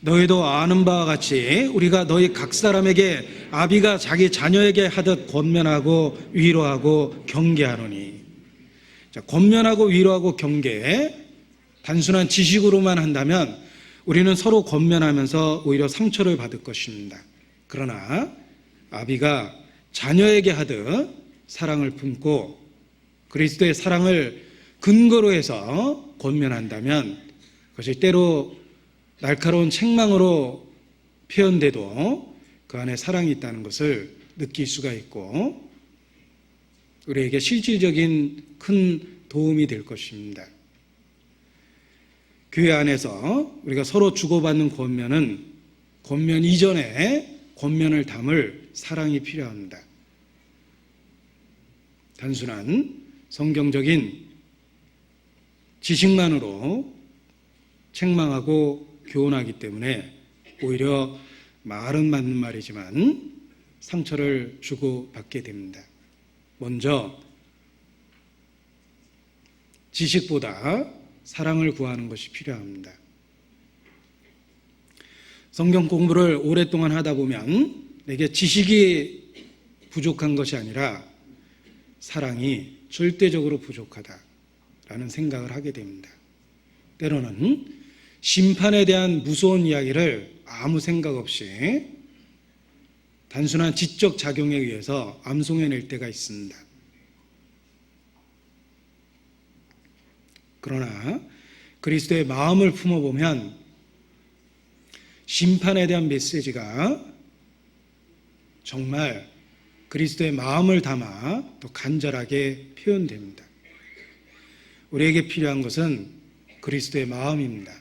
너희도 아는 바와 같이 우리가 너희 각 사람에게 아비가 자기 자녀에게 하듯 권면하고 위로하고 경계하노니. 자, 권면하고 위로하고 경계, 단순한 지식으로만 한다면 우리는 서로 권면하면서 오히려 상처를 받을 것입니다. 그러나 아비가 자녀에게 하듯 사랑을 품고 그리스도의 사랑을 근거로 해서 권면한다면 그것이 때로 날카로운 책망으로 표현돼도 그 안에 사랑이 있다는 것을 느낄 수가 있고 우리에게 실질적인 큰 도움이 될 것입니다. 교회 안에서 우리가 서로 주고받는 권면은 권면 이전에 권면을 담을 사랑이 필요합니다. 단순한 성경적인 지식만으로 책망하고 교훈하기 때문에 오히려 말은 맞는 말이지만 상처를 주고받게 됩니다. 먼저 지식보다 사랑을 구하는 것이 필요합니다. 성경 공부를 오랫동안 하다 보면 내게 지식이 부족한 것이 아니라 사랑이 절대적으로 부족하다라는 생각을 하게 됩니다. 때로는 심판에 대한 무서운 이야기를 아무 생각 없이 단순한 지적 작용에 의해서 암송해낼 때가 있습니다. 그러나 그리스도의 마음을 품어보면 심판에 대한 메시지가 정말 그리스도의 마음을 담아 더 간절하게 표현됩니다. 우리에게 필요한 것은 그리스도의 마음입니다.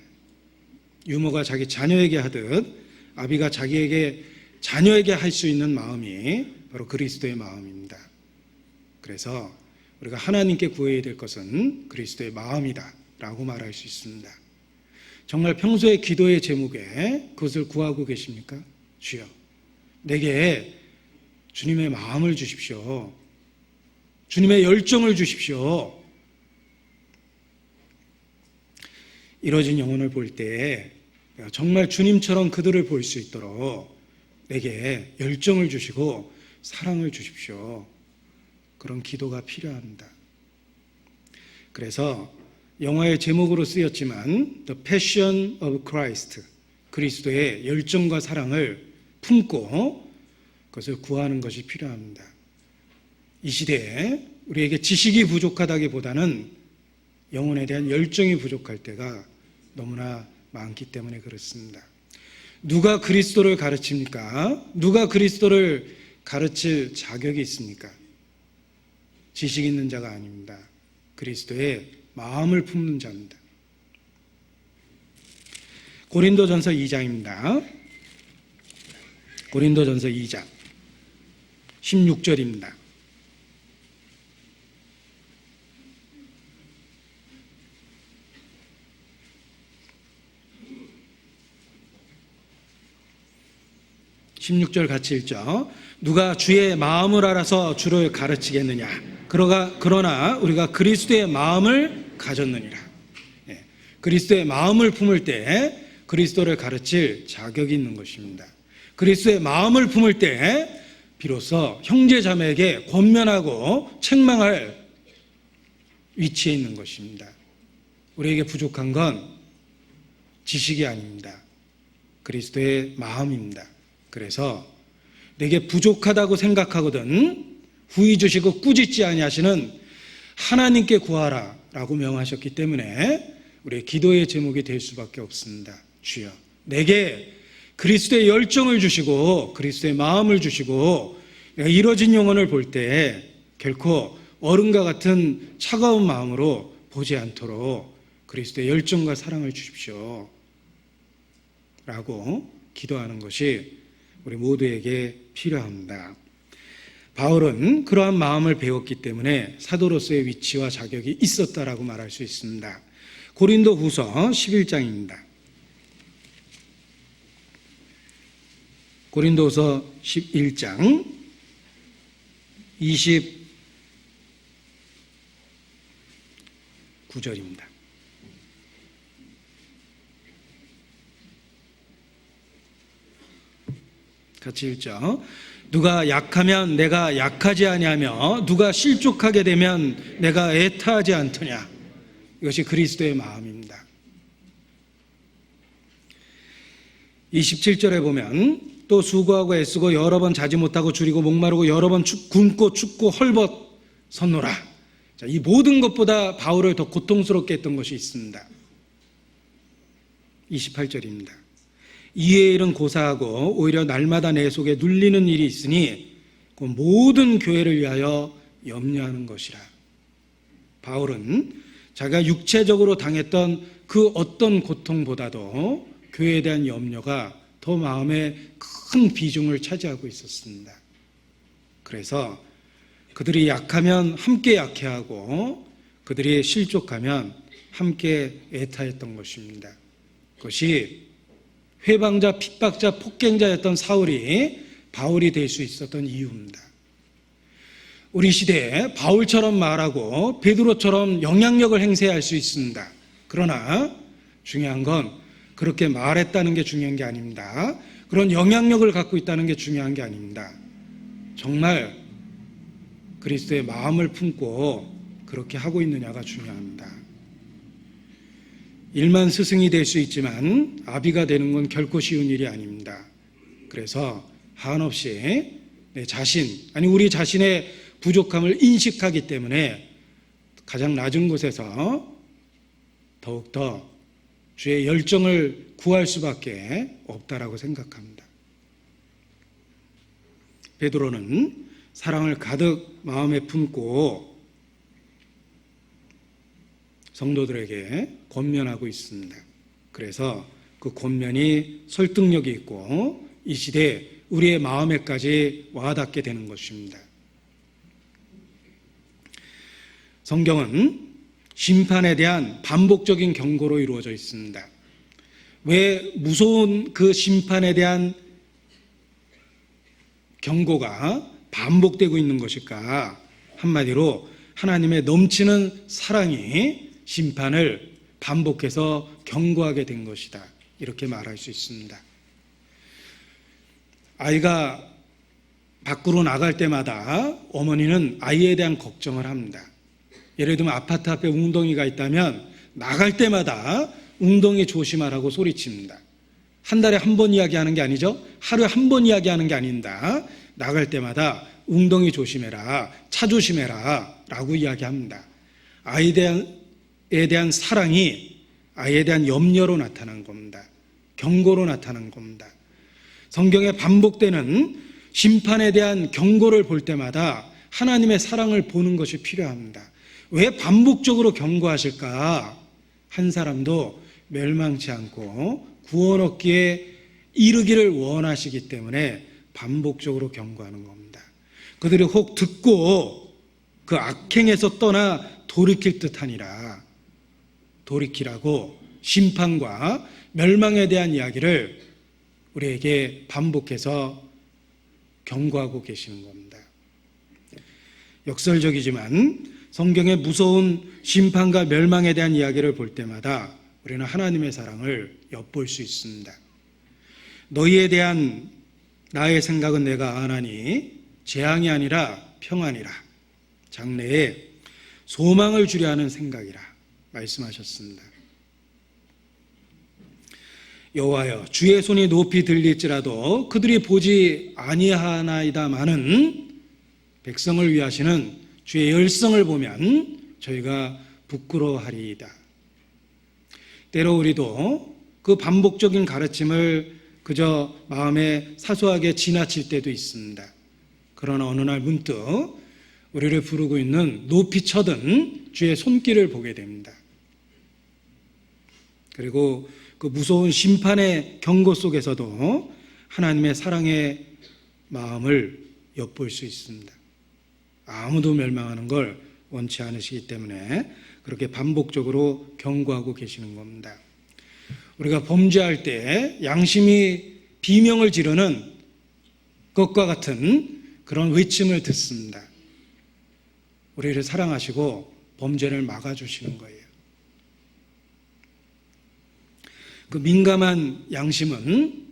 유모가 자기 자녀에게 하듯 아비가 자녀에게 할 수 있는 마음이 바로 그리스도의 마음입니다. 그래서 우리가 하나님께 구해야 될 것은 그리스도의 마음이다 라고 말할 수 있습니다. 정말 평소에 기도의 제목에 그것을 구하고 계십니까? 주여, 내게 주님의 마음을 주십시오. 주님의 열정을 주십시오. 이뤄진 영혼을 볼 때 정말 주님처럼 그들을 볼 수 있도록 내게 열정을 주시고 사랑을 주십시오. 그런 기도가 필요합니다. 그래서 영화의 제목으로 쓰였지만 The Passion of Christ, 그리스도의 열정과 사랑을 품고 그것을 구하는 것이 필요합니다. 이 시대에 우리에게 지식이 부족하다기보다는 영혼에 대한 열정이 부족할 때가 너무나 많기 때문에 그렇습니다. 누가 그리스도를 가르칩니까? 누가 그리스도를 가르칠 자격이 있습니까? 지식 있는 자가 아닙니다. 그리스도의 마음을 품는 자입니다. 고린도전서 2장입니다. 고린도전서 2장 16절입니다. (16절) 같이 읽죠. 누가 주의 마음을 알아서 주를 가르치겠느냐. 그러나 우리가 그리스도의 마음을 가졌느니라. 그리스도의 마음을 품을 때 그리스도를 가르칠 자격이 있는 것입니다. 그리스도의 마음을 품을 때 비로소 형제 자매에게 권면하고 책망할 위치에 있는 것입니다. 우리에게 부족한 건 지식이 아닙니다. 그리스도의 마음입니다. 그래서 내게 부족하다고 생각하거든 후히 주시고 꾸짖지 아니하시는 하나님께 구하라 라고 명하셨기 때문에 우리의 기도의 제목이 될 수밖에 없습니다. 주여, 내게 그리스도의 열정을 주시고 그리스도의 마음을 주시고 내가 이뤄진 영혼을 볼 때 결코 어른과 같은 차가운 마음으로 보지 않도록 그리스도의 열정과 사랑을 주십시오 라고 기도하는 것이 우리 모두에게 필요합니다. 바울은 그러한 마음을 배웠기 때문에 사도로서의 위치와 자격이 있었다라고 말할 수 있습니다. 고린도후서 11장입니다. 고린도후서 11장 29절입니다. 같이 읽죠. 누가 약하면 내가 약하지 아니하며 누가 실족하게 되면 내가 애타하지 않더냐. 이것이 그리스도의 마음입니다. 27절에 보면 또 수고하고 애쓰고 여러 번 자지 못하고 줄이고 목마르고 여러 번 굶고 춥고 헐벗 섰노라. 자, 이 모든 것보다 바울을 더 고통스럽게 했던 것이 있습니다. 28절입니다. 이에 일은 고사하고 오히려 날마다 내 속에 눌리는 일이 있으니 그 모든 교회를 위하여 염려하는 것이라. 바울은 자기가 육체적으로 당했던 그 어떤 고통보다도 교회에 대한 염려가 더 마음에 큰 비중을 차지하고 있었습니다. 그래서 그들이 약하면 함께 약해하고 그들이 실족하면 함께 애타했던 것입니다. 그것이 회방자, 핍박자, 폭행자였던 사울이 바울이 될 수 있었던 이유입니다. 우리 시대에 바울처럼 말하고 베드로처럼 영향력을 행사할 수 있습니다. 그러나 중요한 건 그렇게 말했다는 게 중요한 게 아닙니다. 그런 영향력을 갖고 있다는 게 중요한 게 아닙니다. 정말 그리스도의 마음을 품고 그렇게 하고 있느냐가 중요합니다. 일만 스승이 될 수 있지만 아비가 되는 건 결코 쉬운 일이 아닙니다. 그래서 한없이 내 자신, 아니 우리 자신의 부족함을 인식하기 때문에 가장 낮은 곳에서 더욱더 주의 열정을 구할 수밖에 없다라고 생각합니다. 베드로는 사랑을 가득 마음에 품고 성도들에게 권면하고 있습니다. 그래서 그 권면이 설득력이 있고 이 시대에 우리의 마음에까지 와닿게 되는 것입니다. 성경은 심판에 대한 반복적인 경고로 이루어져 있습니다. 왜 무서운 그 심판에 대한 경고가 반복되고 있는 것일까? 한마디로 하나님의 넘치는 사랑이 심판을 반복해서 경고하게 된 것이다. 이렇게 말할 수 있습니다. 아이가 밖으로 나갈 때마다 어머니는 아이에 대한 걱정을 합니다. 예를 들면 아파트 앞에 웅덩이가 있다면 나갈 때마다 웅덩이 조심하라고 소리칩니다. 한 달에 한 번 이야기하는 게 아니죠. 하루에 한 번 이야기하는 게 아닙니다. 나갈 때마다 웅덩이 조심해라, 차 조심해라 라고 이야기합니다. 아이에 대한 사랑이 아이에 대한 염려로 나타난 겁니다. 경고로 나타난 겁니다. 성경에 반복되는 심판에 대한 경고를 볼 때마다 하나님의 사랑을 보는 것이 필요합니다. 왜 반복적으로 경고하실까? 한 사람도 멸망치 않고 구원 얻기에 이르기를 원하시기 때문에 반복적으로 경고하는 겁니다. 그들이 혹 듣고 그 악행에서 떠나 돌이킬 듯하니라. 돌이키라고 심판과 멸망에 대한 이야기를 우리에게 반복해서 경고하고 계시는 겁니다. 역설적이지만 성경의 무서운 심판과 멸망에 대한 이야기를 볼 때마다 우리는 하나님의 사랑을 엿볼 수 있습니다. 너희에 대한 나의 생각은 내가 아나니 재앙이 아니라 평안이라, 장래에 소망을 주려 하는 생각이라 말씀하셨습니다. 여호와여, 주의 손이 높이 들릴지라도 그들이 보지 아니하나이다마는 백성을 위하시는 주의 열성을 보면 저희가 부끄러워하리이다. 때로 우리도 그 반복적인 가르침을 그저 마음에 사소하게 지나칠 때도 있습니다. 그러나 어느 날 문득 우리를 부르고 있는 높이 쳐든 주의 손길을 보게 됩니다. 그리고 그 무서운 심판의 경고 속에서도 하나님의 사랑의 마음을 엿볼 수 있습니다. 아무도 멸망하는 걸 원치 않으시기 때문에 그렇게 반복적으로 경고하고 계시는 겁니다. 우리가 범죄할 때 양심이 비명을 지르는 것과 같은 그런 외침을 듣습니다. 우리를 사랑하시고 범죄를 막아주시는 거예요. 그 민감한 양심은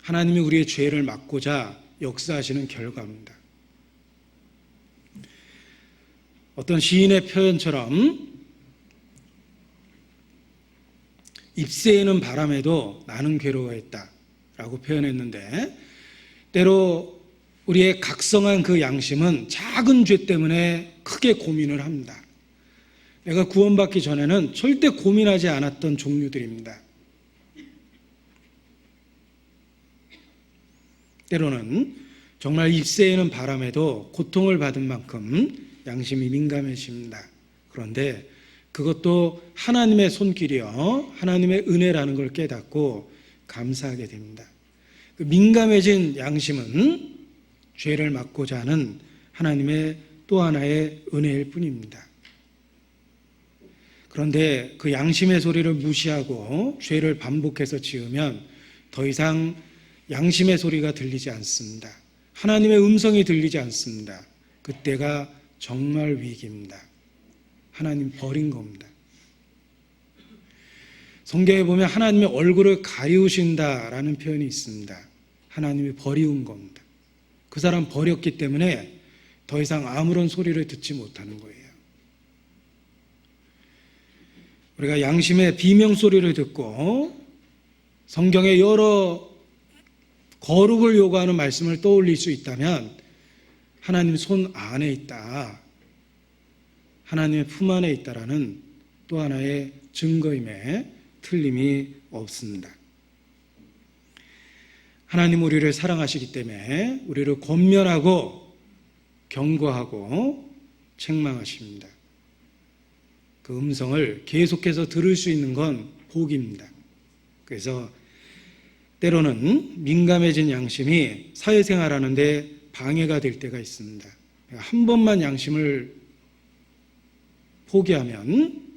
하나님이 우리의 죄를 막고자 역사하시는 결과입니다. 어떤 시인의 표현처럼 잎새에는 바람에도 나는 괴로워했다 라고 표현했는데, 때로 우리의 각성한 그 양심은 작은 죄 때문에 크게 고민을 합니다. 내가 구원받기 전에는 절대 고민하지 않았던 종류들입니다. 때로는 정말 잎새에는 바람에도 고통을 받은 만큼 양심이 민감해집니다. 그런데 그것도 하나님의 손길이요, 하나님의 은혜라는 걸 깨닫고 감사하게 됩니다. 그 민감해진 양심은 죄를 막고자 하는 하나님의 또 하나의 은혜일 뿐입니다. 그런데 그 양심의 소리를 무시하고 죄를 반복해서 지으면 더 이상 양심의 소리가 들리지 않습니다. 하나님의 음성이 들리지 않습니다. 그때가 정말 위기입니다. 하나님 버린 겁니다. 성경에 보면 하나님의 얼굴을 가리우신다라는 표현이 있습니다. 하나님이 버리운 겁니다. 그 사람 버렸기 때문에 더 이상 아무런 소리를 듣지 못하는 거예요. 우리가 양심의 비명 소리를 듣고 성경의 여러 거룩을 요구하는 말씀을 떠올릴 수 있다면 하나님 손 안에 있다, 하나님의 품 안에 있다라는 또 하나의 증거임에 틀림이 없습니다. 하나님 우리를 사랑하시기 때문에 우리를 권면하고 경고하고 책망하십니다. 그 음성을 계속해서 들을 수 있는 건 복입니다. 그래서 때로는 민감해진 양심이 사회생활하는 데 방해가 될 때가 있습니다. 한 번만 양심을 포기하면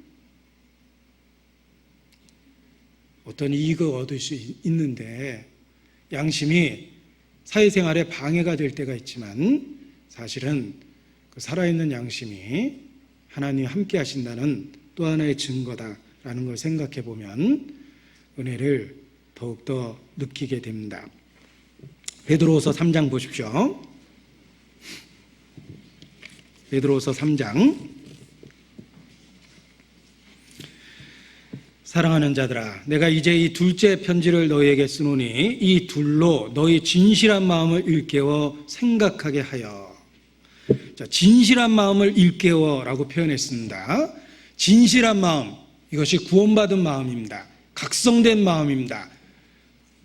어떤 이익을 얻을 수 있는데 양심이 사회생활에 방해가 될 때가 있지만 사실은 그 살아있는 양심이 하나님이 함께 하신다는 또 하나의 증거다라는 걸 생각해 보면 은혜를 더욱더 느끼게 됩니다. 베드로후서 3장 보십시오. 베드로후서 3장. 사랑하는 자들아, 내가 이제 이 둘째 편지를 너희에게 쓰노니 이 둘로 너희 진실한 마음을 일깨워 생각하게 하여. 자, 진실한 마음을 일깨워라고 표현했습니다. 진실한 마음, 이것이 구원받은 마음입니다. 각성된 마음입니다.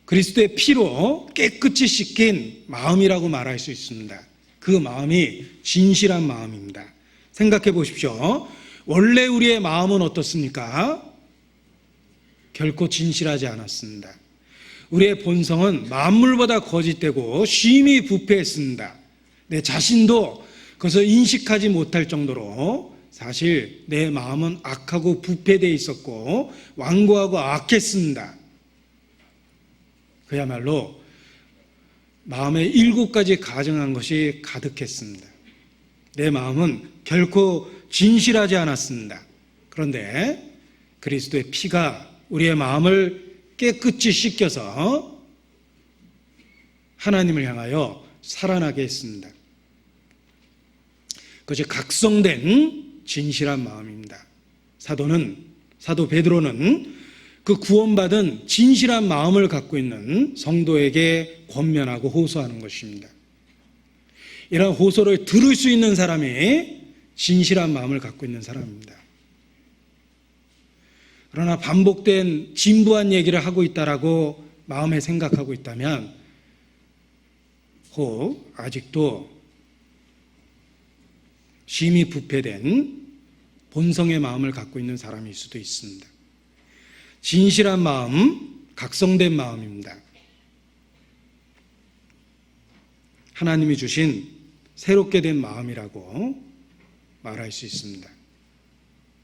그리스도의 피로 깨끗이 씻긴 마음이라고 말할 수 있습니다. 그 마음이 진실한 마음입니다. 생각해 보십시오. 원래 우리의 마음은 어떻습니까? 결코 진실하지 않았습니다. 우리의 본성은 만물보다 거짓되고 심히 부패했습니다. 내 자신도 그것을 인식하지 못할 정도로 사실 내 마음은 악하고 부패되어 있었고 완고하고 악했습니다. 그야말로 마음에 7가지 가증한 것이 가득했습니다. 내 마음은 결코 진실하지 않았습니다. 그런데 그리스도의 피가 우리의 마음을 깨끗이 씻겨서 하나님을 향하여 살아나게 했습니다. 그것이 각성된 진실한 마음입니다. 사도 베드로는 그 구원받은 진실한 마음을 갖고 있는 성도에게 권면하고 호소하는 것입니다. 이런 호소를 들을 수 있는 사람이 진실한 마음을 갖고 있는 사람입니다. 그러나 반복된 진부한 얘기를 하고 있다라고 마음에 생각하고 있다면 혹 아직도 심히 부패된 본성의 마음을 갖고 있는 사람일 수도 있습니다. 진실한 마음, 각성된 마음입니다. 하나님이 주신 새롭게 된 마음이라고 말할 수 있습니다.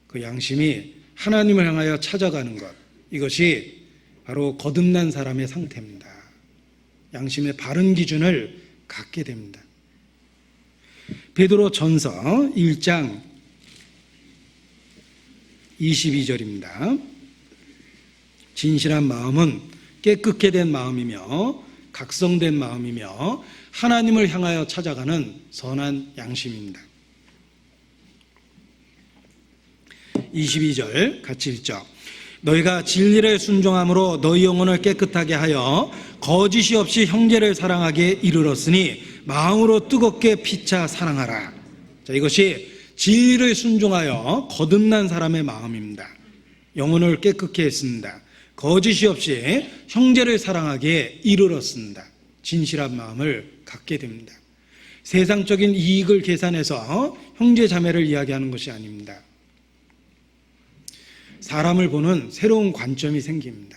그 양심이 하나님을 향하여 찾아가는 것, 이것이 바로 거듭난 사람의 상태입니다. 양심의 바른 기준을 갖게 됩니다. 베드로 전서 1장 22절입니다. 진실한 마음은 깨끗게 된 마음이며 각성된 마음이며 하나님을 향하여 찾아가는 선한 양심입니다. 22절 같이 읽죠. 너희가 진리를 순종함으로 너희 영혼을 깨끗하게 하여 거짓이 없이 형제를 사랑하게 이르렀으니 마음으로 뜨겁게 피차 사랑하라. 자, 이것이 진리를 순종하여 거듭난 사람의 마음입니다. 영혼을 깨끗게 했습니다. 거짓이 없이 형제를 사랑하기에 이르렀습니다. 진실한 마음을 갖게 됩니다. 세상적인 이익을 계산해서 형제 자매를 이야기하는 것이 아닙니다. 사람을 보는 새로운 관점이 생깁니다.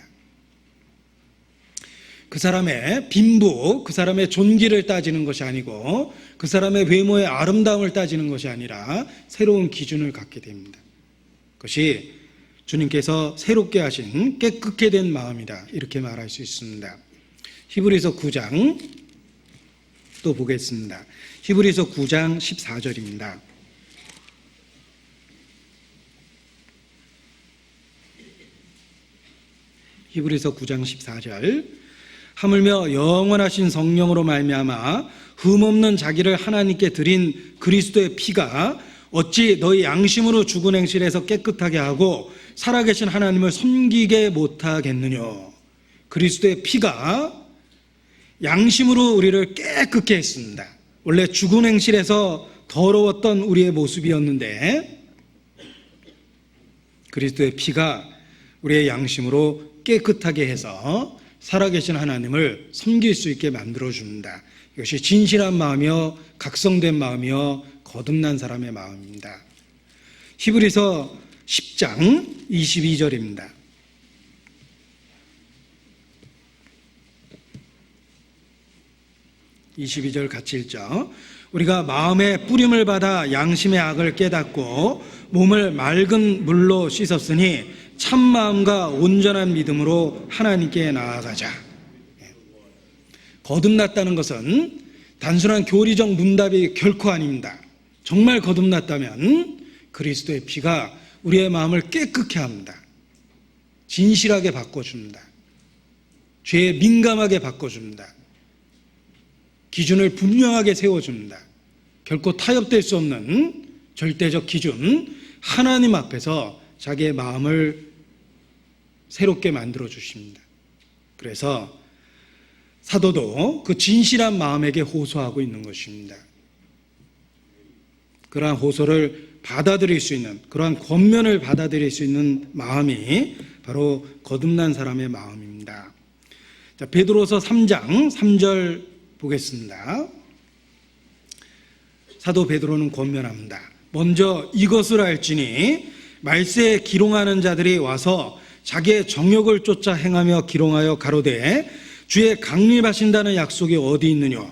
그 사람의 빈부, 그 사람의 존귀를 따지는 것이 아니고 그 사람의 외모의 아름다움을 따지는 것이 아니라 새로운 기준을 갖게 됩니다. 그것이 주님께서 새롭게 하신 깨끗게 된 마음이다, 이렇게 말할 수 있습니다. 히브리서 9장 또 보겠습니다. 히브리서 9장 14절입니다. 히브리서 9장 14절. 하물며 영원하신 성령으로 말미암아 흠없는 자기를 하나님께 드린 그리스도의 피가 어찌 너희 양심으로 죽은 행실에서 깨끗하게 하고 살아계신 하나님을 섬기게 못하겠느냐. 그리스도의 피가 양심으로 우리를 깨끗게 했습니다. 원래 죽은 행실에서 더러웠던 우리의 모습이었는데 그리스도의 피가 우리의 양심으로 깨끗하게 해서 살아계신 하나님을 섬길 수 있게 만들어줍니다. 이것이 진실한 마음이요 각성된 마음이요 거듭난 사람의 마음입니다. 히브리서 10장 22절입니다. 22절 같이 읽죠. 우리가 마음의 뿌림을 받아 양심의 악을 깨닫고 몸을 맑은 물로 씻었으니 참마음과 온전한 믿음으로 하나님께 나아가자. 거듭났다는 것은 단순한 교리적 문답이 결코 아닙니다. 정말 거듭났다면 그리스도의 피가 우리의 마음을 깨끗게 합니다. 진실하게 바꿔줍니다. 죄에 민감하게 바꿔줍니다. 기준을 분명하게 세워줍니다. 결코 타협될 수 없는 절대적 기준, 하나님 앞에서 자기의 마음을 새롭게 만들어 주십니다. 그래서 사도도 그 진실한 마음에게 호소하고 있는 것입니다. 그러한 호소를 받아들일 수 있는, 그러한 권면을 받아들일 수 있는 마음이 바로 거듭난 사람의 마음입니다. 자, 베드로서 3장 3절 보겠습니다. 사도 베드로는 권면합니다. 먼저 이것을 알지니 말세에 기롱하는 자들이 와서 자기의 정욕을 쫓아 행하며 기롱하여 가로되 주의 강림하신다는 약속이 어디 있느냐.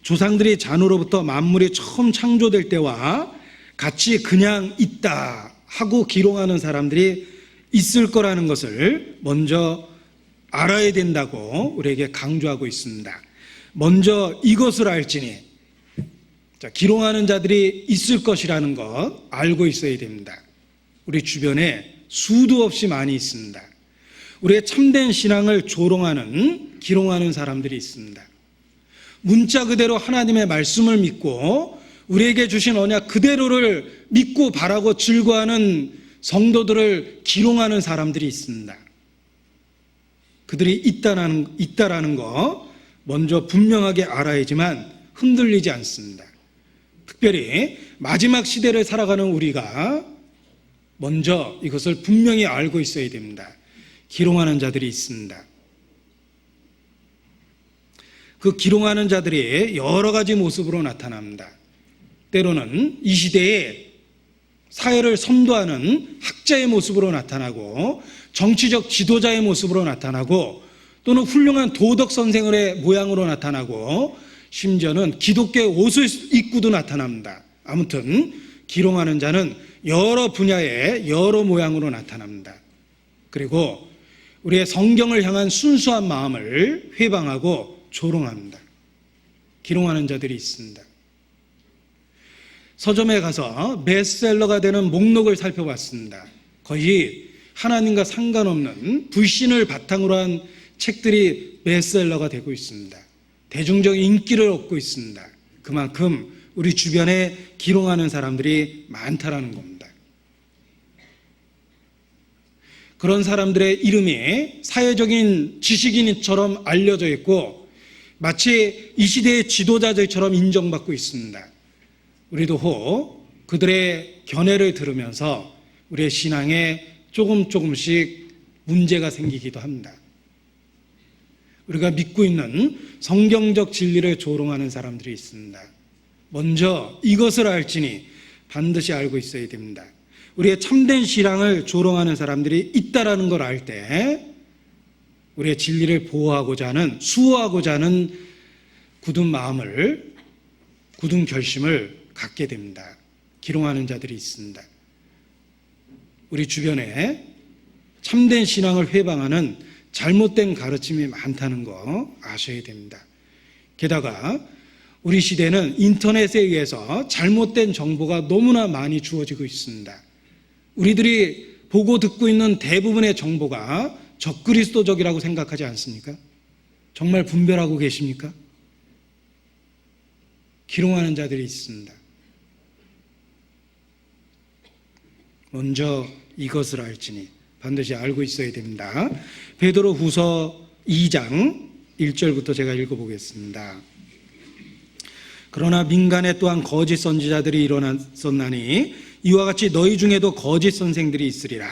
조상들이 잔으로부터 만물이 처음 창조될 때와 같이 그냥 있다 하고 기롱하는 사람들이 있을 거라는 것을 먼저 알아야 된다고 우리에게 강조하고 있습니다. 먼저 이것을 알지니, 기롱하는 자들이 있을 것이라는 것 알고 있어야 됩니다. 우리 주변에 수도 없이 많이 있습니다. 우리의 참된 신앙을 조롱하는, 기롱하는 사람들이 있습니다. 문자 그대로 하나님의 말씀을 믿고 우리에게 주신 언약 그대로를 믿고 바라고 즐거워하는 성도들을 기롱하는 사람들이 있습니다. 그들이 있다라는 거 먼저 분명하게 알아야지만 흔들리지 않습니다. 특별히 마지막 시대를 살아가는 우리가 먼저 이것을 분명히 알고 있어야 됩니다. 기롱하는 자들이 있습니다. 그 기롱하는 자들이 여러 가지 모습으로 나타납니다. 때로는 이 시대에 사회를 선도하는 학자의 모습으로 나타나고 정치적 지도자의 모습으로 나타나고 또는 훌륭한 도덕 선생의 모양으로 나타나고 심지어는 기독교의 옷을 입고도 나타납니다. 아무튼 기롱하는 자는 여러 분야의 여러 모양으로 나타납니다. 그리고 우리의 성경을 향한 순수한 마음을 회방하고 조롱합니다. 기롱하는 자들이 있습니다. 서점에 가서 베스트셀러가 되는 목록을 살펴봤습니다. 거의 하나님과 상관없는 불신을 바탕으로 한 책들이 베스트셀러가 되고 있습니다. 대중적 인기를 얻고 있습니다. 그만큼 우리 주변에 기롱하는 사람들이 많다라는 겁니다. 그런 사람들의 이름이 사회적인 지식인처럼 알려져 있고 마치 이 시대의 지도자들처럼 인정받고 있습니다. 우리도 혹 그들의 견해를 들으면서 우리의 신앙에 조금씩 문제가 생기기도 합니다. 우리가 믿고 있는 성경적 진리를 조롱하는 사람들이 있습니다. 먼저 이것을 알지니 반드시 알고 있어야 됩니다. 우리의 참된 신앙을 조롱하는 사람들이 있다라는 걸 알 때 우리의 진리를 보호하고자 하는, 수호하고자 하는 굳은 마음을, 굳은 결심을 갖게 됩니다. 기롱하는 자들이 있습니다. 우리 주변에 참된 신앙을 회방하는 잘못된 가르침이 많다는 거 아셔야 됩니다. 게다가 우리 시대는 인터넷에 의해서 잘못된 정보가 너무나 많이 주어지고 있습니다. 우리들이 보고 듣고 있는 대부분의 정보가 적그리스도적이라고 생각하지 않습니까? 정말 분별하고 계십니까? 기롱하는 자들이 있습니다. 먼저 이것을 알지니 반드시 알고 있어야 됩니다. 베드로 후서 2장 1절부터 제가 읽어보겠습니다. 그러나 민간에 또한 거짓 선지자들이 일어났었나니 이와 같이 너희 중에도 거짓 선생들이 있으리라.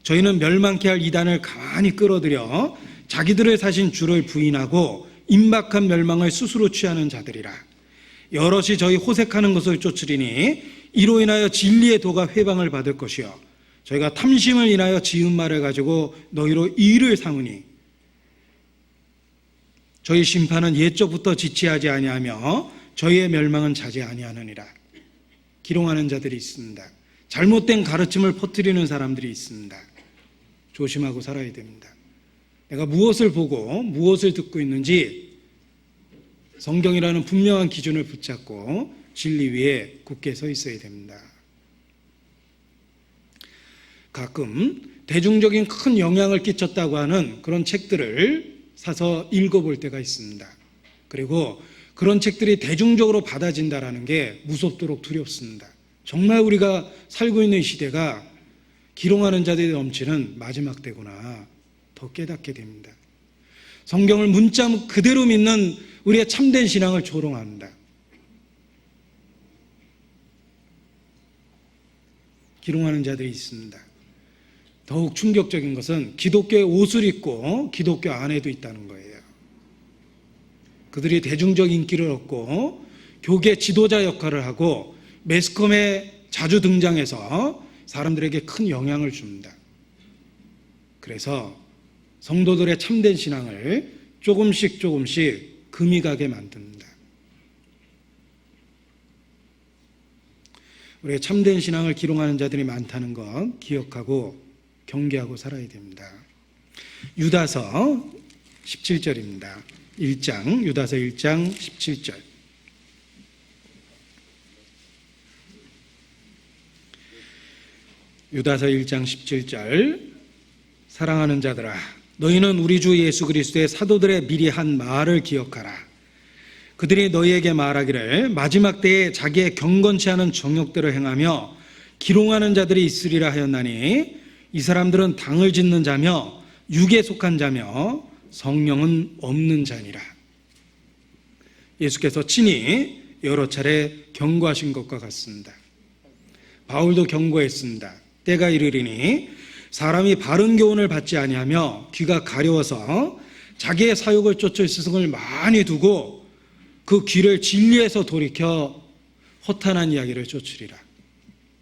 저희는 멸망케 할 이단을 가만히 끌어들여 자기들을 사신 주를 부인하고 임박한 멸망을 스스로 취하는 자들이라. 여럿이 저희 호색하는 것을 쫓으리니 이로 인하여 진리의 도가 회방을 받을 것이요 저희가 탐심을 인하여 지은 말을 가지고 너희로 일을 삼으니 저희 심판은 옛적부터 지체하지 아니하며 저희의 멸망은 자지 아니하느니라. 기롱하는 자들이 있습니다. 잘못된 가르침을 퍼뜨리는 사람들이 있습니다. 조심하고 살아야 됩니다. 내가 무엇을 보고 무엇을 듣고 있는지 성경이라는 분명한 기준을 붙잡고 진리 위에 굳게 서 있어야 됩니다. 가끔 대중적인 큰 영향을 끼쳤다고 하는 그런 책들을 사서 읽어볼 때가 있습니다. 그리고 그런 책들이 대중적으로 받아진다는 게 무섭도록 두렵습니다. 정말 우리가 살고 있는 이 시대가 기롱하는 자들이 넘치는 마지막 때구나 더 깨닫게 됩니다. 성경을 문자 그대로 믿는 우리의 참된 신앙을 조롱합니다. 기롱하는 자들이 있습니다. 더욱 충격적인 것은 기독교의 옷을 입고 기독교 안에도 있다는 거예요. 그들이 대중적 인기를 얻고 교계 지도자 역할을 하고 매스컴에 자주 등장해서 사람들에게 큰 영향을 줍니다. 그래서 성도들의 참된 신앙을 조금씩 금이 가게 만듭니다. 우리의 참된 신앙을 기롱하는 자들이 많다는 것 기억하고 경계하고 살아야 됩니다. 유다서 17절입니다. 유다서 1장 17절. 유다서 1장 17절. 사랑하는 자들아, 너희는 우리 주 예수 그리스도의 사도들의 미리 한 말을 기억하라. 그들이 너희에게 말하기를 마지막 때에 자기의 경건치 않은 정욕대로 행하며 기롱하는 자들이 있으리라 하였나니 이 사람들은 당을 짓는 자며 육에 속한 자며 성령은 없는 자니라. 예수께서 친히 여러 차례 경고하신 것과 같습니다. 바울도 경고했습니다. 때가 이르리니 사람이 바른 교훈을 받지 아니하며 귀가 가려워서 자기의 사욕을 쫓을 스승을 많이 두고 그 귀를 진리에서 돌이켜 허탄한 이야기를 쫓으리라.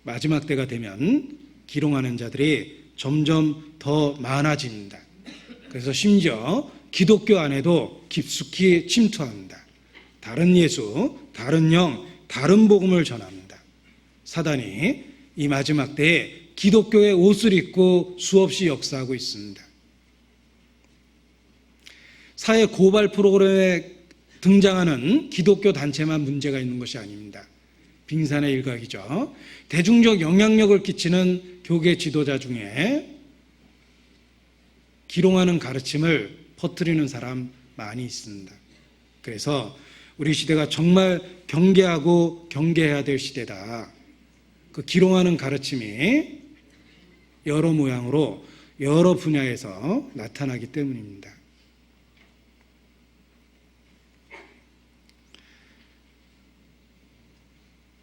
마지막 때가 되면 기롱하는 자들이 점점 더 많아집니다. 그래서 심지어 기독교 안에도 깊숙이 침투합니다. 다른 예수, 다른 영, 다른 복음을 전합니다. 사단이 이 마지막 때에 기독교의 옷을 입고 수없이 역사하고 있습니다. 사회 고발 프로그램에 등장하는 기독교 단체만 문제가 있는 것이 아닙니다. 빙산의 일각이죠. 대중적 영향력을 끼치는 교계 지도자 중에 기롱하는 가르침을 퍼뜨리는 사람 많이 있습니다. 그래서 우리 시대가 정말 경계하고 경계해야 될 시대다. 그 기롱하는 가르침이 여러 모양으로 여러 분야에서 나타나기 때문입니다.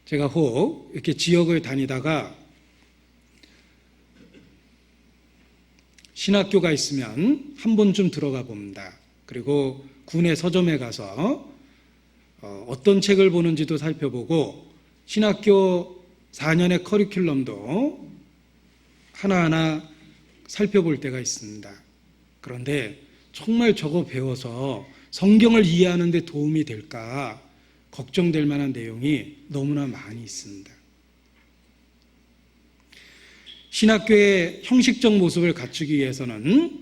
제가 혹 이렇게 지역을 다니다가 신학교가 있으면 한 번쯤 들어가 봅니다. 그리고 군의 서점에 가서 어떤 책을 보는지도 살펴보고 신학교 4년의 커리큘럼도 하나하나 살펴볼 때가 있습니다. 그런데 정말 저거 배워서 성경을 이해하는 데 도움이 될까 걱정될 만한 내용이 너무나 많이 있습니다. 신학교의 형식적 모습을 갖추기 위해서는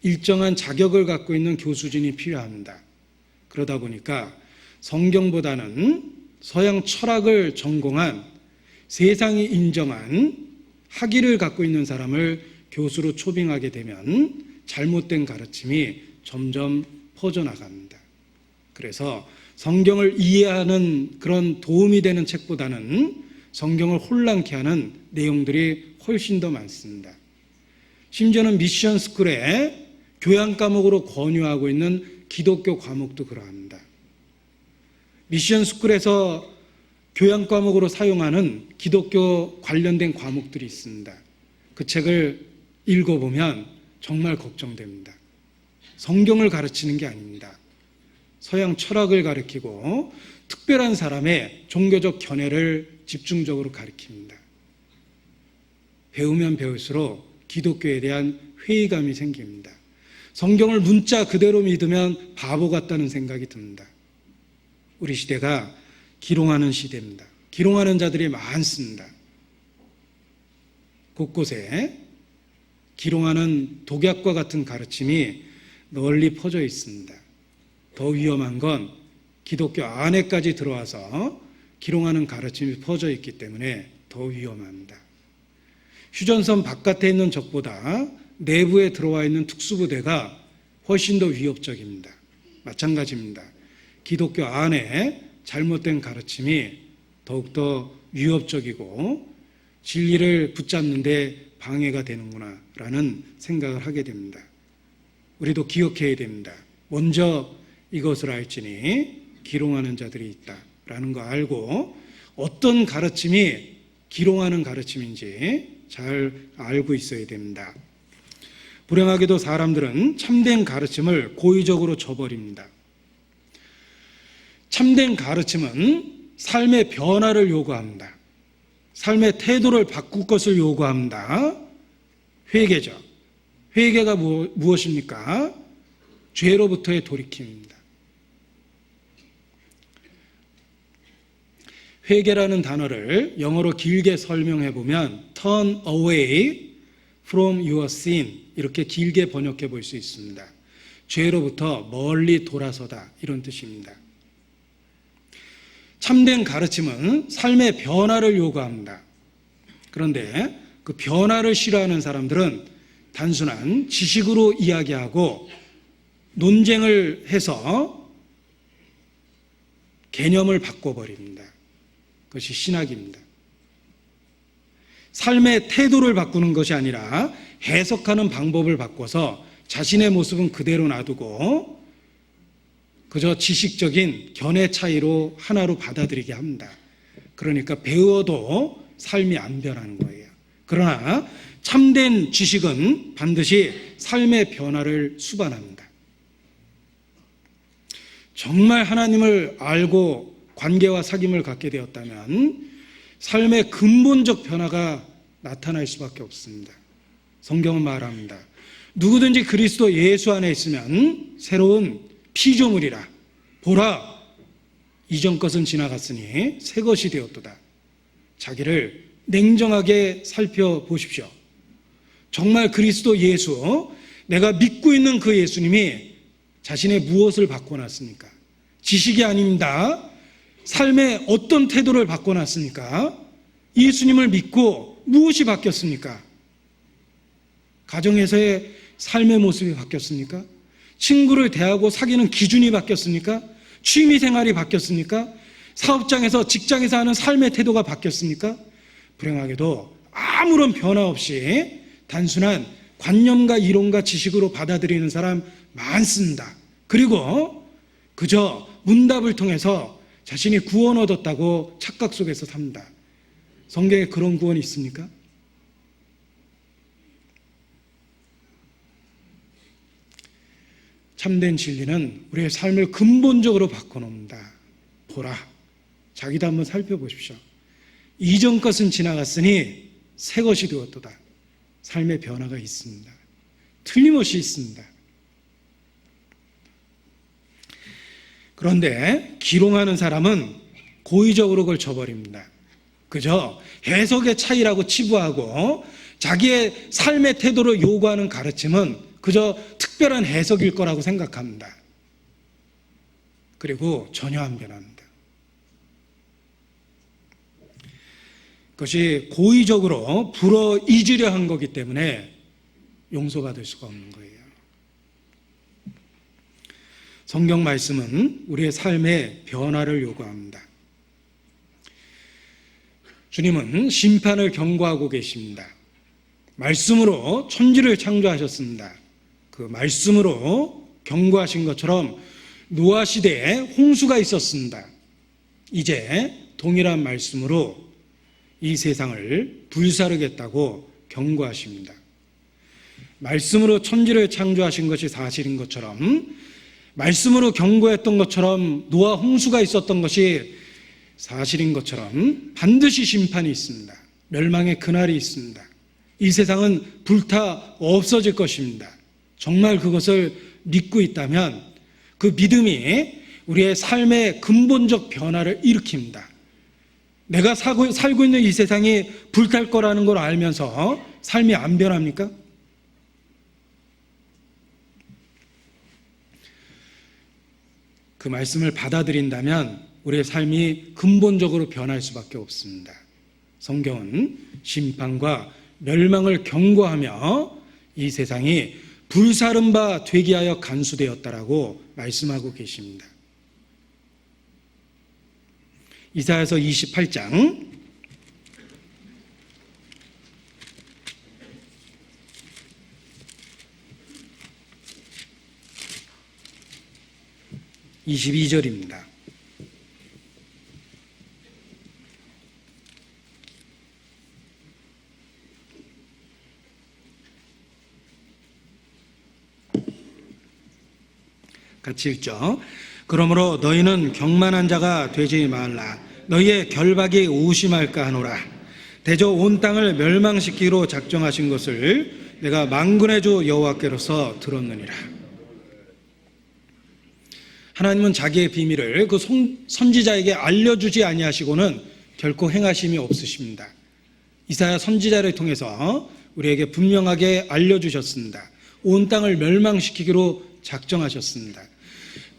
일정한 자격을 갖고 있는 교수진이 필요합니다. 그러다 보니까 성경보다는 서양 철학을 전공한 세상이 인정한 학위를 갖고 있는 사람을 교수로 초빙하게 되면 잘못된 가르침이 점점 퍼져나갑니다. 그래서 성경을 이해하는 그런 도움이 되는 책보다는 성경을 혼란케 하는 내용들이 훨씬 더 많습니다. 심지어는 미션 스쿨에 교양 과목으로 권유하고 있는 기독교 과목도 그러합니다. 미션 스쿨에서 교양 과목으로 사용하는 기독교 관련된 과목들이 있습니다. 그 책을 읽어보면 정말 걱정됩니다. 성경을 가르치는 게 아닙니다. 서양 철학을 가르치고 특별한 사람의 종교적 견해를 집중적으로 가르칩니다. 배우면 배울수록 기독교에 대한 회의감이 생깁니다. 성경을 문자 그대로 믿으면 바보 같다는 생각이 듭니다. 우리 시대가 기롱하는 시대입니다. 기롱하는 자들이 많습니다. 곳곳에 기롱하는 독약과 같은 가르침이 널리 퍼져 있습니다. 더 위험한 건 기독교 안에까지 들어와서 기롱하는 가르침이 퍼져 있기 때문에 더 위험합니다. 휴전선 바깥에 있는 적보다 내부에 들어와 있는 특수부대가 훨씬 더 위협적입니다. 마찬가지입니다. 기독교 안에 잘못된 가르침이 더욱더 위협적이고 진리를 붙잡는 데 방해가 되는구나 라는 생각을 하게 됩니다. 우리도 기억해야 됩니다. 먼저 이것을 알지니 기롱하는 자들이 있다라는 거 알고 어떤 가르침이 기롱하는 가르침인지 잘 알고 있어야 됩니다. 불행하게도 사람들은 참된 가르침을 고의적으로 저버립니다. 참된 가르침은 삶의 변화를 요구합니다. 삶의 태도를 바꿀 것을 요구합니다. 회개죠. 회개가 무엇입니까? 죄로부터의 돌이킴입니다. 회개라는 단어를 영어로 길게 설명해 보면 turn away from your sin 이렇게 길게 번역해 볼 수 있습니다. 죄로부터 멀리 돌아서다 이런 뜻입니다. 참된 가르침은 삶의 변화를 요구합니다. 그런데 그 변화를 싫어하는 사람들은 단순한 지식으로 이야기하고 논쟁을 해서 개념을 바꿔버립니다. 그것이 신학입니다. 삶의 태도를 바꾸는 것이 아니라 해석하는 방법을 바꿔서 자신의 모습은 그대로 놔두고 그저 지식적인 견해 차이로 하나로 받아들이게 합니다. 그러니까 배워도 삶이 안 변하는 거예요. 그러나 참된 지식은 반드시 삶의 변화를 수반합니다. 정말 하나님을 알고 관계와 사귐을 갖게 되었다면 삶의 근본적 변화가 나타날 수밖에 없습니다. 성경은 말합니다. 누구든지 그리스도 예수 안에 있으면 새로운 피조물이라. 보라, 이전 것은 지나갔으니 새 것이 되었도다. 자기를 냉정하게 살펴보십시오. 정말 그리스도 예수, 내가 믿고 있는 그 예수님이 자신의 무엇을 바꿔놨습니까? 지식이 아닙니다. 삶의 어떤 태도를 바꿔놨습니까? 예수님을 믿고 무엇이 바뀌었습니까? 가정에서의 삶의 모습이 바뀌었습니까? 친구를 대하고 사귀는 기준이 바뀌었습니까? 취미 생활이 바뀌었습니까? 사업장에서 직장에서 하는 삶의 태도가 바뀌었습니까? 불행하게도 아무런 변화 없이 단순한 관념과 이론과 지식으로 받아들이는 사람 많습니다. 그리고 그저 문답을 통해서 자신이 구원 얻었다고 착각 속에서 삽니다. 성경에 그런 구원이 있습니까? 참된 진리는 우리의 삶을 근본적으로 바꿔놓습니다. 보라, 자기도 한번 살펴보십시오. 이전 것은 지나갔으니 새 것이 되었도다. 삶의 변화가 있습니다. 틀림없이 있습니다. 그런데 기롱하는 사람은 고의적으로 그걸 저버립니다. 그저 해석의 차이라고 치부하고 자기의 삶의 태도를 요구하는 가르침은 그저 특별한 해석일 거라고 생각합니다. 그리고 전혀 안 변합니다. 그것이 고의적으로 불어 잊으려 한 거기 때문에 용서받을 수가 없는 거예요. 성경 말씀은 우리의 삶의 변화를 요구합니다. 주님은 심판을 경고하고 계십니다. 말씀으로 천지를 창조하셨습니다. 그 말씀으로 경고하신 것처럼 노아 시대에 홍수가 있었습니다. 이제 동일한 말씀으로 이 세상을 불사르겠다고 경고하십니다. 말씀으로 천지를 창조하신 것이 사실인 것처럼 말씀으로 경고했던 것처럼 노아 홍수가 있었던 것이 사실인 것처럼 반드시 심판이 있습니다. 멸망의 그날이 있습니다. 이 세상은 불타 없어질 것입니다. 정말 그것을 믿고 있다면 그 믿음이 우리의 삶의 근본적 변화를 일으킵니다. 내가 살고 있는 이 세상이 불탈 거라는 걸 알면서 삶이 안 변합니까? 그 말씀을 받아들인다면 우리의 삶이 근본적으로 변할 수밖에 없습니다. 성경은 심판과 멸망을 경고하며 이 세상이 불사른 바 되게 하여 간수되었다라고 말씀하고 계십니다. 이사야서 28장 22절입니다. 같이 읽죠. 그러므로 너희는 경만한 자가 되지 말라. 너희의 결박이 우심할까 하노라. 대저 온 땅을 멸망시키기로 작정하신 것을 내가 만군의 주 여호와께로서 들었느니라. 하나님은 자기의 비밀을 그 선지자에게 알려주지 아니하시고는 결코 행하심이 없으십니다. 이사야 선지자를 통해서 우리에게 분명하게 알려주셨습니다. 온 땅을 멸망시키기로 작정하셨습니다.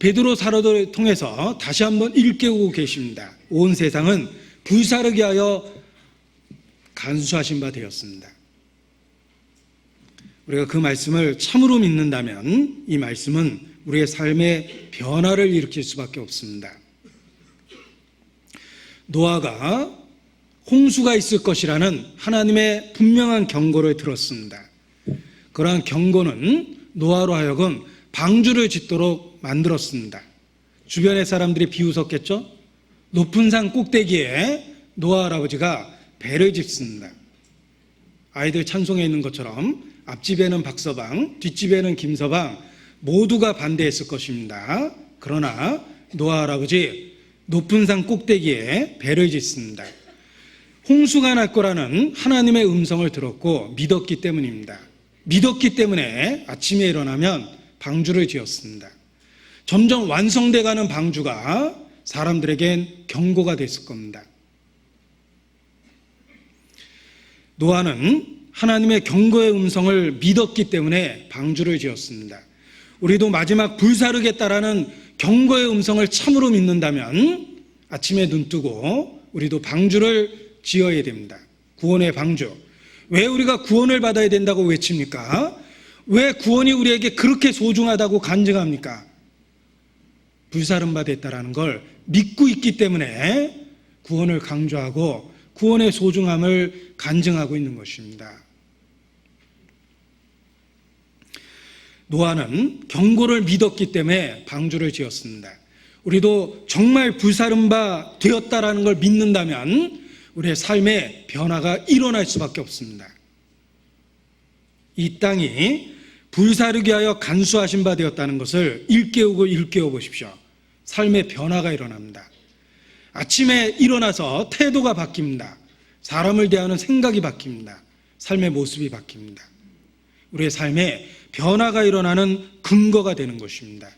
베드로 사도를 통해서 다시 한번 일깨우고 계십니다. 온 세상은 불사르게 하여 간수하신 바 되었습니다. 우리가 그 말씀을 참으로 믿는다면 이 말씀은 우리의 삶의 변화를 일으킬 수밖에 없습니다. 노아가 홍수가 있을 것이라는 하나님의 분명한 경고를 들었습니다. 그러한 경고는 노아로 하여금 방주를 짓도록 만들었습니다. 주변의 사람들이 비웃었겠죠? 높은 산 꼭대기에 노아 할아버지가 배를 짓습니다. 아이들 찬송에 있는 것처럼 앞집에는 박서방, 뒷집에는 김서방 모두가 반대했을 것입니다. 그러나 노아 할아버지 높은 산 꼭대기에 배를 짓습니다. 홍수가 날 거라는 하나님의 음성을 들었고 믿었기 때문입니다. 믿었기 때문에 아침에 일어나면 방주를 지었습니다. 점점 완성돼가는 방주가 사람들에겐 경고가 됐을 겁니다. 노아는 하나님의 경고의 음성을 믿었기 때문에 방주를 지었습니다. 우리도 마지막 불사르겠다라는 경고의 음성을 참으로 믿는다면 아침에 눈 뜨고 우리도 방주를 지어야 됩니다. 구원의 방주. 왜 우리가 구원을 받아야 된다고 외칩니까? 왜 구원이 우리에게 그렇게 소중하다고 간증합니까? 불사름 받았다라는 걸 믿고 있기 때문에 구원을 강조하고 구원의 소중함을 간증하고 있는 것입니다. 노아는 경고를 믿었기 때문에 방주를 지었습니다. 우리도 정말 불사름 바 되었다라는 걸 믿는다면 우리의 삶에 변화가 일어날 수밖에 없습니다. 이 땅이 불사르게 하여 간수하신 바 되었다는 것을 일깨워 보십시오. 삶의 변화가 일어납니다. 아침에 일어나서 태도가 바뀝니다. 사람을 대하는 생각이 바뀝니다. 삶의 모습이 바뀝니다. 우리의 삶에 변화가 일어나는 근거가 되는 것입니다.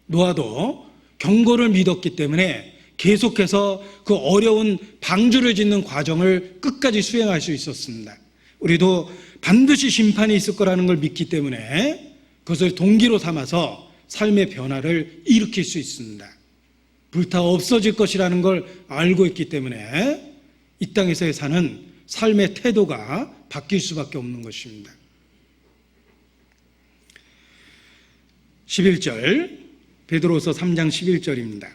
노아도 경고를 믿었기 때문에 계속해서 그 어려운 방주를 짓는 과정을 끝까지 수행할 수 있었습니다. 우리도 반드시 심판이 있을 거라는 걸 믿기 때문에 그것을 동기로 삼아서 삶의 변화를 일으킬 수 있습니다. 불타 없어질 것이라는 걸 알고 있기 때문에 이 땅에서의 사는 삶의 태도가 바뀔 수밖에 없는 것입니다. 11절, 베드로서 3장 11절입니다.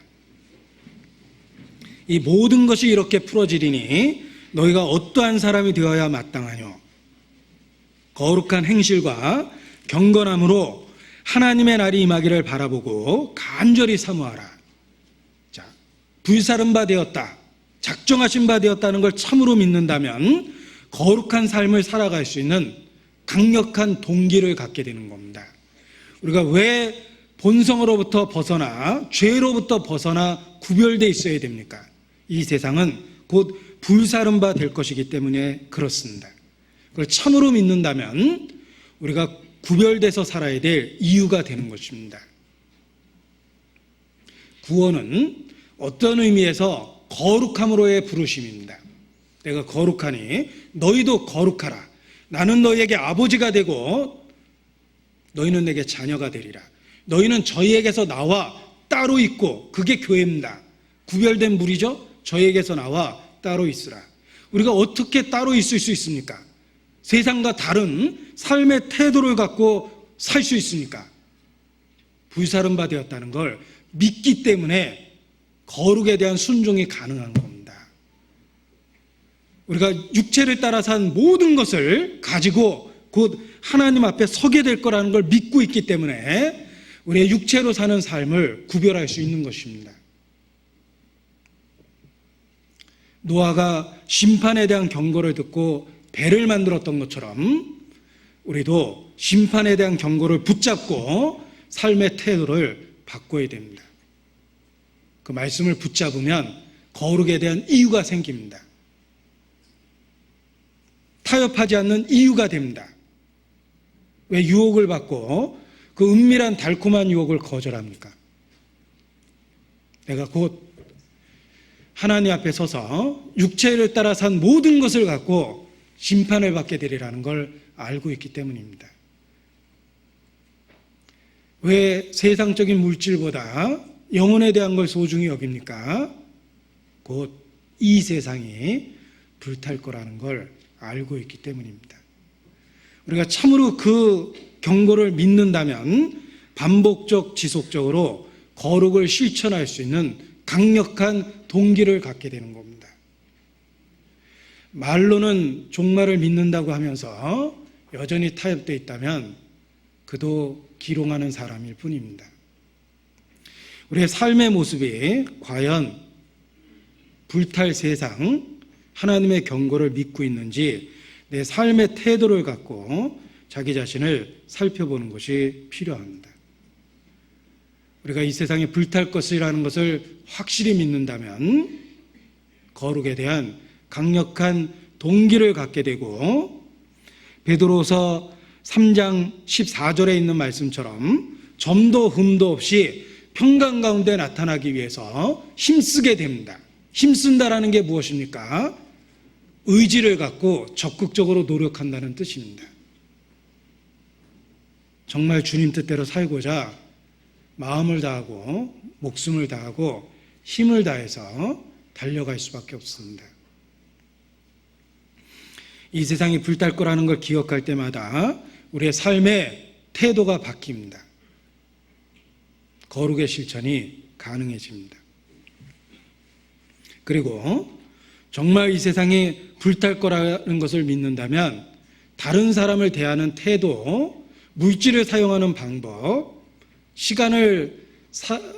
이 모든 것이 이렇게 풀어지리니 너희가 어떠한 사람이 되어야 마땅하뇨? 거룩한 행실과 경건함으로 하나님의 날이 임하기를 바라보고 간절히 사모하라. 자, 불사름 바 되었다, 작정하신 바 되었다는 걸 참으로 믿는다면 거룩한 삶을 살아갈 수 있는 강력한 동기를 갖게 되는 겁니다. 우리가 왜 본성으로부터 벗어나 죄로부터 벗어나 구별되어 있어야 됩니까? 이 세상은 곧 불사름 바 될 것이기 때문에 그렇습니다. 그걸 참으로 믿는다면 우리가 구별돼서 살아야 될 이유가 되는 것입니다. 구원은 어떤 의미에서 거룩함으로의 부르심입니다. 내가 거룩하니 너희도 거룩하라. 나는 너희에게 아버지가 되고 너희는 내게 자녀가 되리라. 너희는 저희에게서 나와 따로 있고, 그게 교회입니다. 구별된 무리죠? 저희에게서 나와 따로 있으라. 우리가 어떻게 따로 있을 수 있습니까? 세상과 다른 삶의 태도를 갖고 살 수 있습니까? 불사름 바 되었다는 걸 믿기 때문에 거룩에 대한 순종이 가능한 겁니다. 우리가 육체를 따라 산 모든 것을 가지고 곧 하나님 앞에 서게 될 거라는 걸 믿고 있기 때문에 우리의 육체로 사는 삶을 구별할 수 있는 것입니다. 노아가 심판에 대한 경고를 듣고 배를 만들었던 것처럼 우리도 심판에 대한 경고를 붙잡고 삶의 태도를 바꿔야 됩니다. 그 말씀을 붙잡으면 거룩에 대한 이유가 생깁니다. 타협하지 않는 이유가 됩니다. 왜 유혹을 받고 그 은밀한 달콤한 유혹을 거절합니까? 내가 곧 하나님 앞에 서서 육체를 따라 산 모든 것을 갖고 심판을 받게 되리라는 걸 알고 있기 때문입니다. 왜 세상적인 물질보다 영혼에 대한 걸 소중히 여깁니까? 곧 이 세상이 불탈 거라는 걸 알고 있기 때문입니다. 우리가 참으로 그 경고를 믿는다면 반복적 지속적으로 거룩을 실천할 수 있는 강력한 동기를 갖게 되는 겁니다. 말로는 종말을 믿는다고 하면서 여전히 타협되어 있다면 그도 기롱하는 사람일 뿐입니다. 우리의 삶의 모습이 과연 불탈 세상, 하나님의 경고를 믿고 있는지 내 삶의 태도를 갖고 자기 자신을 살펴보는 것이 필요합니다. 우리가 이 세상에 불탈 것이라는 것을 확실히 믿는다면 거룩에 대한 강력한 동기를 갖게 되고 베드로서 3장 14절에 있는 말씀처럼 점도 흠도 없이 평강 가운데 나타나기 위해서 힘쓰게 됩니다. 힘쓴다라는 게 무엇입니까? 의지를 갖고 적극적으로 노력한다는 뜻입니다. 정말 주님 뜻대로 살고자 마음을 다하고 목숨을 다하고 힘을 다해서 달려갈 수밖에 없습니다. 이 세상이 불탈 거라는 걸 기억할 때마다 우리의 삶의 태도가 바뀝니다. 거룩의 실천이 가능해집니다. 그리고 정말 이 세상이 불탈 거라는 것을 믿는다면 다른 사람을 대하는 태도, 물질을 사용하는 방법, 시간을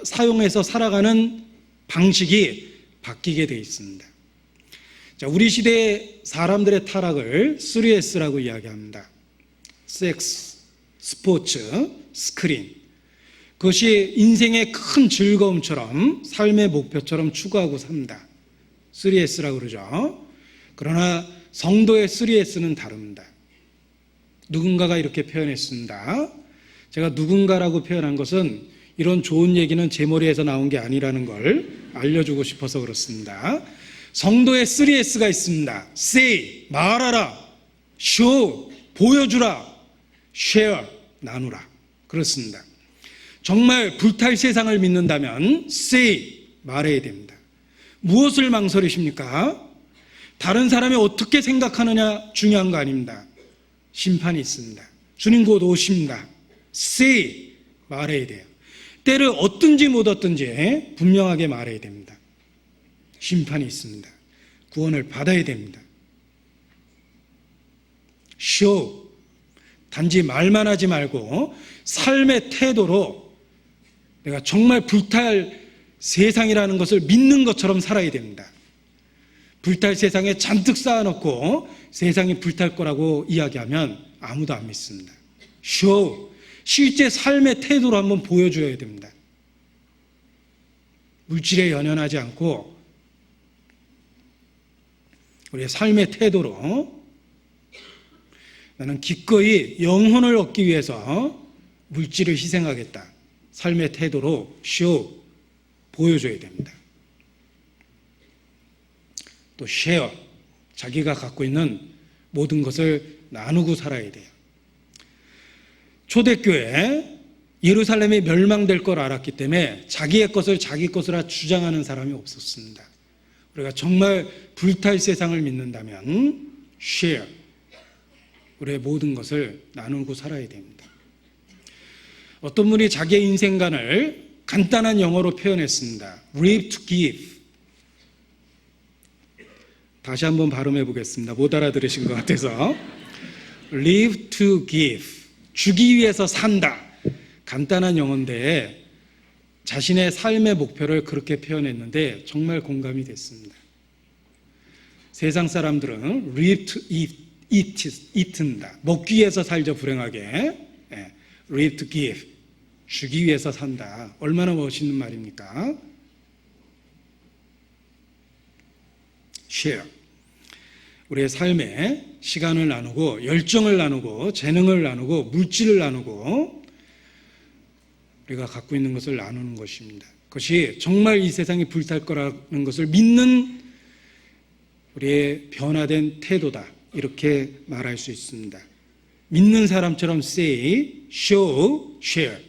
사용해서 살아가는 방식이 바뀌게 되어 있습니다. 자, 우리 시대의 사람들의 타락을 3S라고 이야기합니다. 섹스, 스포츠, 스크린. 그것이 인생의 큰 즐거움처럼 삶의 목표처럼 추구하고 삽니다. 3S라고 그러죠. 그러나 성도의 3S는 다릅니다. 누군가가 이렇게 표현했습니다. 제가 누군가라고 표현한 것은 이런 좋은 얘기는 제 머리에서 나온 게 아니라는 걸 알려주고 싶어서 그렇습니다. 성도의 3S가 있습니다. Say, 말하라. Show, 보여주라. Share, 나누라. 그렇습니다. 정말 불탈 세상을 믿는다면 Say, 말해야 됩니다. 무엇을 망설이십니까? 다른 사람이 어떻게 생각하느냐 중요한 거 아닙니다. 심판이 있습니다. 주님 곧 오십니다. Say, 말해야 돼요. 때를 얻든지 못 얻든지 분명하게 말해야 됩니다. 심판이 있습니다. 구원을 받아야 됩니다. Show, 단지 말만 하지 말고 삶의 태도로 내가 정말 불탈 세상이라는 것을 믿는 것처럼 살아야 됩니다. 불탈 세상에 잔뜩 쌓아놓고 세상이 불탈 거라고 이야기하면 아무도 안 믿습니다. Show, 실제 삶의 태도로 한번 보여줘야 됩니다. 물질에 연연하지 않고 우리의 삶의 태도로 나는 기꺼이 영혼을 얻기 위해서 물질을 희생하겠다. 삶의 태도로 show, 보여줘야 됩니다. 또 share, 자기가 갖고 있는 모든 것을 나누고 살아야 돼요. 초대교회 예루살렘이 멸망될 걸 알았기 때문에 자기의 것을 자기 것으로 주장하는 사람이 없었습니다. 우리가 정말 불탈 세상을 믿는다면 share, 우리의 모든 것을 나누고 살아야 됩니다. 어떤 분이 자기의 인생관을 간단한 영어로 표현했습니다. Live to give. 다시 한번 발음해 보겠습니다. 못 알아들으신 것 같아서. Live to give. 주기 위해서 산다. 간단한 영어인데 자신의 삶의 목표를 그렇게 표현했는데 정말 공감이 됐습니다. 세상 사람들은 live to eat다. 먹기 위해서 살죠, 불행하게. live to give. 주기 위해서 산다. 얼마나 멋있는 말입니까? share. 우리의 삶에 시간을 나누고 열정을 나누고 재능을 나누고 물질을 나누고 우리가 갖고 있는 것을 나누는 것입니다. 그것이 정말 이 세상이 불탈 거라는 것을 믿는 우리의 변화된 태도다, 이렇게 말할 수 있습니다. 믿는 사람처럼 say, show, share,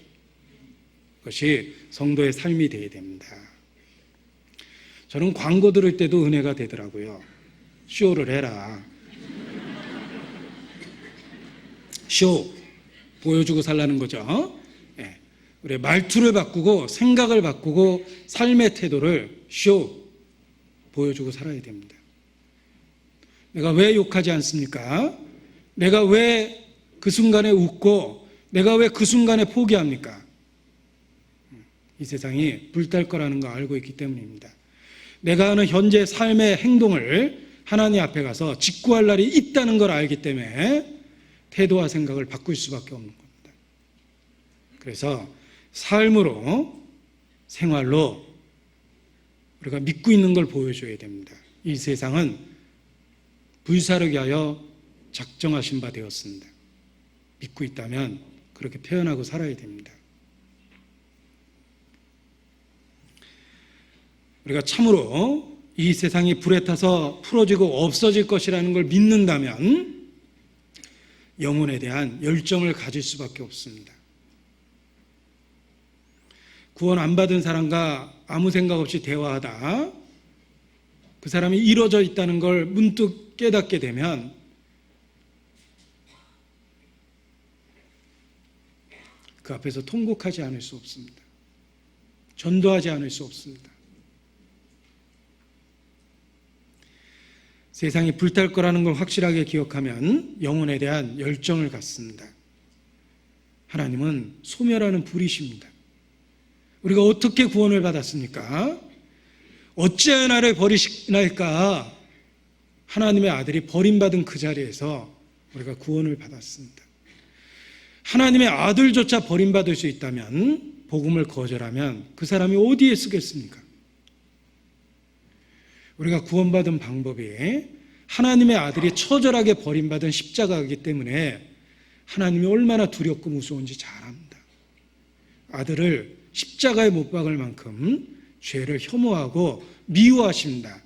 그것이 성도의 삶이 되어야 됩니다. 저는 광고 들을 때도 은혜가 되더라고요. 쇼를 해라. 쇼, 보여주고 살라는 거죠. 네. 우리 말투를 바꾸고 생각을 바꾸고 삶의 태도를 쇼, 보여주고 살아야 됩니다. 내가 왜 욕하지 않습니까? 내가 왜 그 순간에 웃고 내가 왜 그 순간에 포기합니까? 이 세상이 불탈 거라는 거 알고 있기 때문입니다. 내가 하는 현재 삶의 행동을 하나님 앞에 가서 직구할 날이 있다는 걸 알기 때문에 태도와 생각을 바꿀 수밖에 없는 겁니다. 그래서 삶으로, 생활로 우리가 믿고 있는 걸 보여줘야 됩니다. 이 세상은 불사르게 하여 작정하신 바 되었습니다. 믿고 있다면 그렇게 표현하고 살아야 됩니다. 우리가 참으로 이 세상이 불에 타서 풀어지고 없어질 것이라는 걸 믿는다면 영혼에 대한 열정을 가질 수밖에 없습니다. 구원 안 받은 사람과 아무 생각 없이 대화하다 그 사람이 이루어져 있다는 걸 문득 깨닫게 되면 그 앞에서 통곡하지 않을 수 없습니다. 전도하지 않을 수 없습니다. 세상이 불탈 거라는 걸 확실하게 기억하면 영혼에 대한 열정을 갖습니다. 하나님은 소멸하는 불이십니다. 우리가 어떻게 구원을 받았습니까? 어찌하여 나를 버리시나이까? 하나님의 아들이 버림받은 그 자리에서 우리가 구원을 받았습니다. 하나님의 아들조차 버림받을 수 있다면, 복음을 거절하면 그 사람이 어디에 쓰겠습니까? 우리가 구원받은 방법이 하나님의 아들이 처절하게 버림받은 십자가이기 때문에 하나님이 얼마나 두렵고 무서운지 잘 압니다. 아들을 십자가에 못 박을 만큼 죄를 혐오하고 미워하십니다.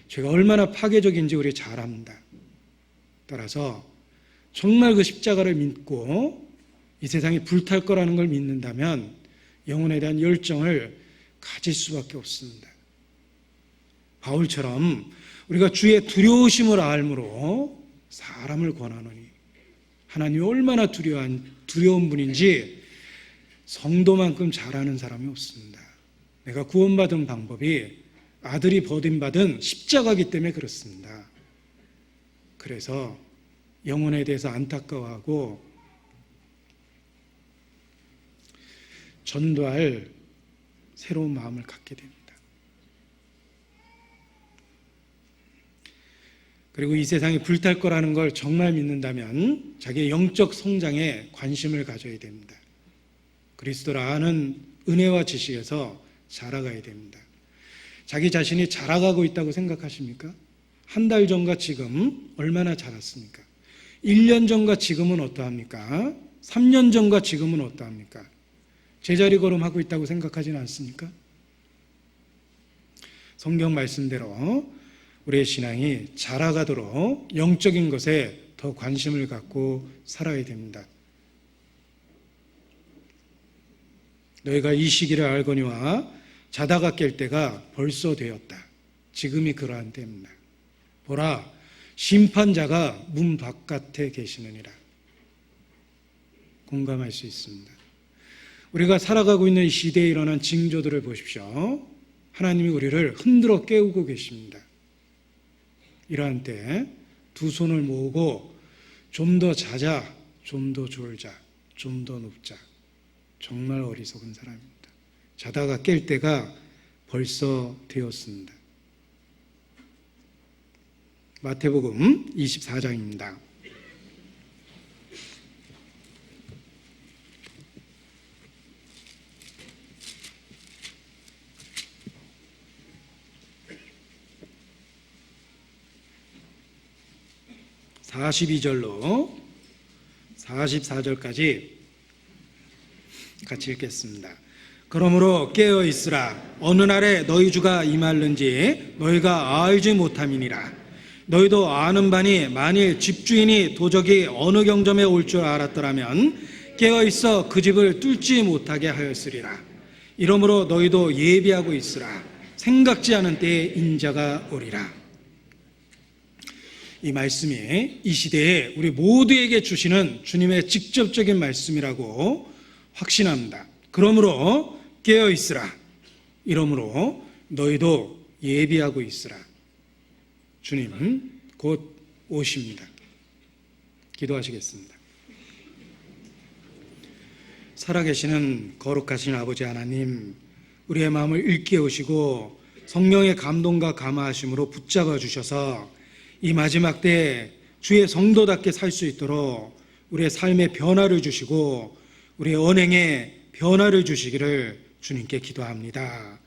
죄가 얼마나 파괴적인지 우리 잘 압니다. 따라서 정말 그 십자가를 믿고 이 세상이 불탈 거라는 걸 믿는다면 영혼에 대한 열정을 가질 수밖에 없습니다. 바울처럼 우리가 주의 두려우심을 알므로 사람을 권하노니, 하나님이 얼마나 두려운 분인지 성도만큼 잘 아는 사람이 없습니다. 내가 구원받은 방법이 아들이 버림받은 십자가이기 때문에 그렇습니다. 그래서 영혼에 대해서 안타까워하고 전도할 새로운 마음을 갖게 됩니다. 그리고 이 세상이 불탈 거라는 걸 정말 믿는다면 자기의 영적 성장에 관심을 가져야 됩니다. 그리스도를 아는 은혜와 지식에서 자라가야 됩니다. 자기 자신이 자라가고 있다고 생각하십니까? 한 달 전과 지금 얼마나 자랐습니까? 1년 전과 지금은 어떠합니까? 3년 전과 지금은 어떠합니까? 제자리 걸음하고 있다고 생각하지는 않습니까? 성경 말씀대로 우리의 신앙이 자라가도록 영적인 것에 더 관심을 갖고 살아야 됩니다. 너희가 이 시기를 알거니와 자다가 깰 때가 벌써 되었다. 지금이 그러한 때입니다. 보라, 심판자가 문 바깥에 계시느니라. 공감할 수 있습니다. 우리가 살아가고 있는 이 시대에 일어난 징조들을 보십시오. 하나님이 우리를 흔들어 깨우고 계십니다. 이러한 때 두 손을 모으고 좀 더 자자, 좀 더 졸자, 좀 더 눕자. 정말 어리석은 사람입니다. 자다가 깰 때가 벌써 되었습니다. 마태복음 24장입니다. 42절로 44절까지 같이 읽겠습니다. 그러므로 깨어 있으라. 어느 날에 너희 주가 임할는지 너희가 알지 못함이니라. 너희도 아는 바니 만일 집주인이 도적이 어느 경점에 올 줄 알았더라면 깨어 있어 그 집을 뚫지 못하게 하였으리라. 이러므로 너희도 예비하고 있으라. 생각지 않은 때에 인자가 오리라. 이 말씀이 이 시대에 우리 모두에게 주시는 주님의 직접적인 말씀이라고 확신합니다. 그러므로 깨어 있으라. 이러므로 너희도 예비하고 있으라. 주님은 곧 오십니다. 기도하시겠습니다. 살아계시는 거룩하신 아버지 하나님, 우리의 마음을 일깨우시고 성령의 감동과 감화하심으로 붙잡아 주셔서 이 마지막 때에 주의 성도답게 살 수 있도록 우리의 삶에 변화를 주시고 우리의 언행에 변화를 주시기를 주님께 기도합니다.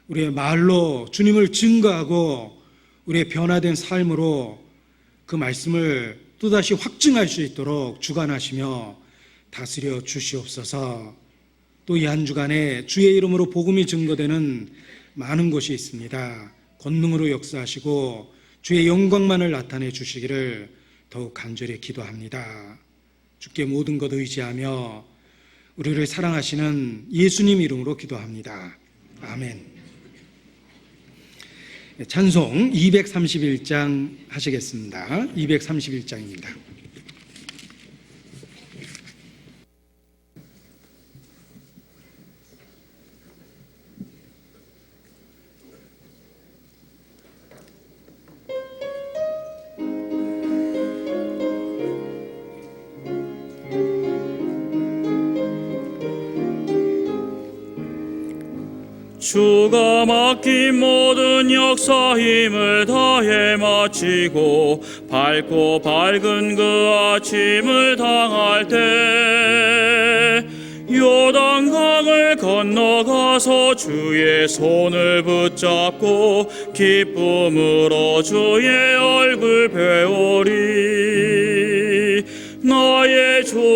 우리의 말로 주님을 증거하고 우리의 변화된 삶으로 그 말씀을 또다시 확증할 수 있도록 주관하시며 다스려 주시옵소서. 또 이 한 주간에 주의 이름으로 복음이 증거되는 많은 곳이 있습니다. 권능으로 역사하시고 주의 영광만을 나타내 주시기를 더욱 간절히 기도합니다. 주께 모든 것 의지하며 우리를 사랑하시는 예수님 이름으로 기도합니다. 아멘. 찬송 231장 하시겠습니다. 231장입니다. 주가 맡긴 모든 역사 힘을 다해 마치고 밝고 밝은 그 아침을 당할 때 요단강을 건너가서 주의 손을 붙잡고 기쁨으로 주의 얼굴 배우리. 나의 주를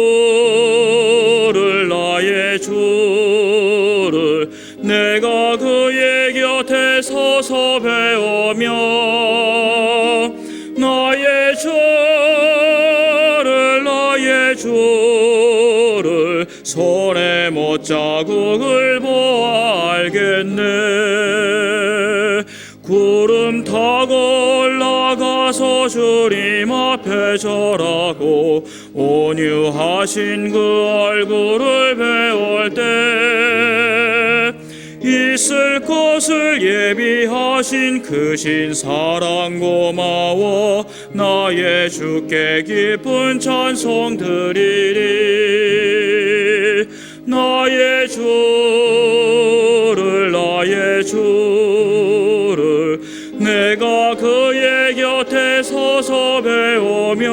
내가 그의 곁에 서서 배우며 나의 주를 손에 못자국을 보아 알겠네. 구름 타고 올라가서 주님 앞에 절하고 온유하신 그 얼굴을 배울 때 있을 것을 예비하신 크신 사랑 고마워 나의 주께 기쁜 찬송 드리리. 나의 주를 내가 그의 곁에 서서 배우며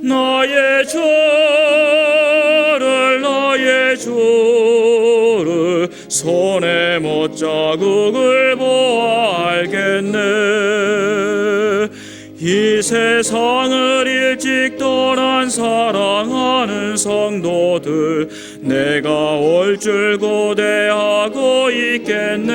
나의 주를 손에 못자국을 보아 알겠네. 이 세상을 일찍 떠난 사랑하는 성도들 내가 올 줄 고대하고 있겠네.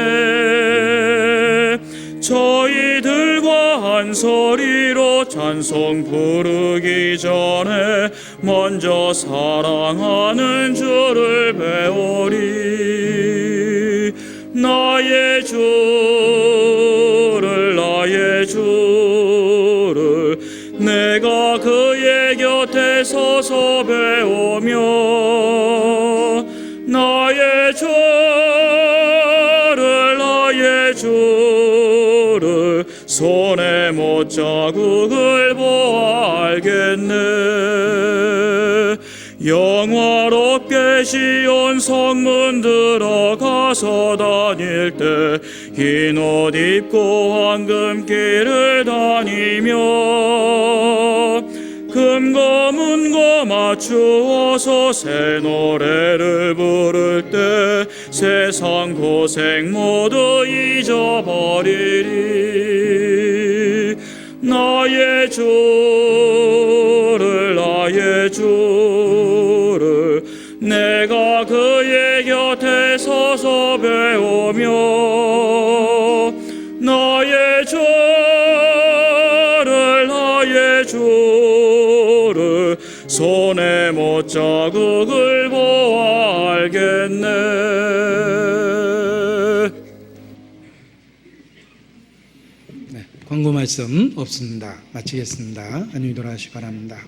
저희들과 한 소리로 찬송 부르기 전에 먼저 사랑하는 주를 배우리. 나의 주를 내가 그의 곁에 서서 배우며 나의 주를 손에 못자국을 보아 알겠네. 영화롭게 시온 성문 들어가서 다닐 때 흰 옷 입고 황금길을 다니며 금고 문고 맞추어서 새 노래를 부를 때 세상 고생 모두 잊어버리리. 나의 주를 내가 그의 곁에 서서 배우며 나의 주를 손에 못자국을 보아 알겠네. 네, 광고 말씀 없습니다. 마치겠습니다. 안녕히 돌아가시기 바랍니다.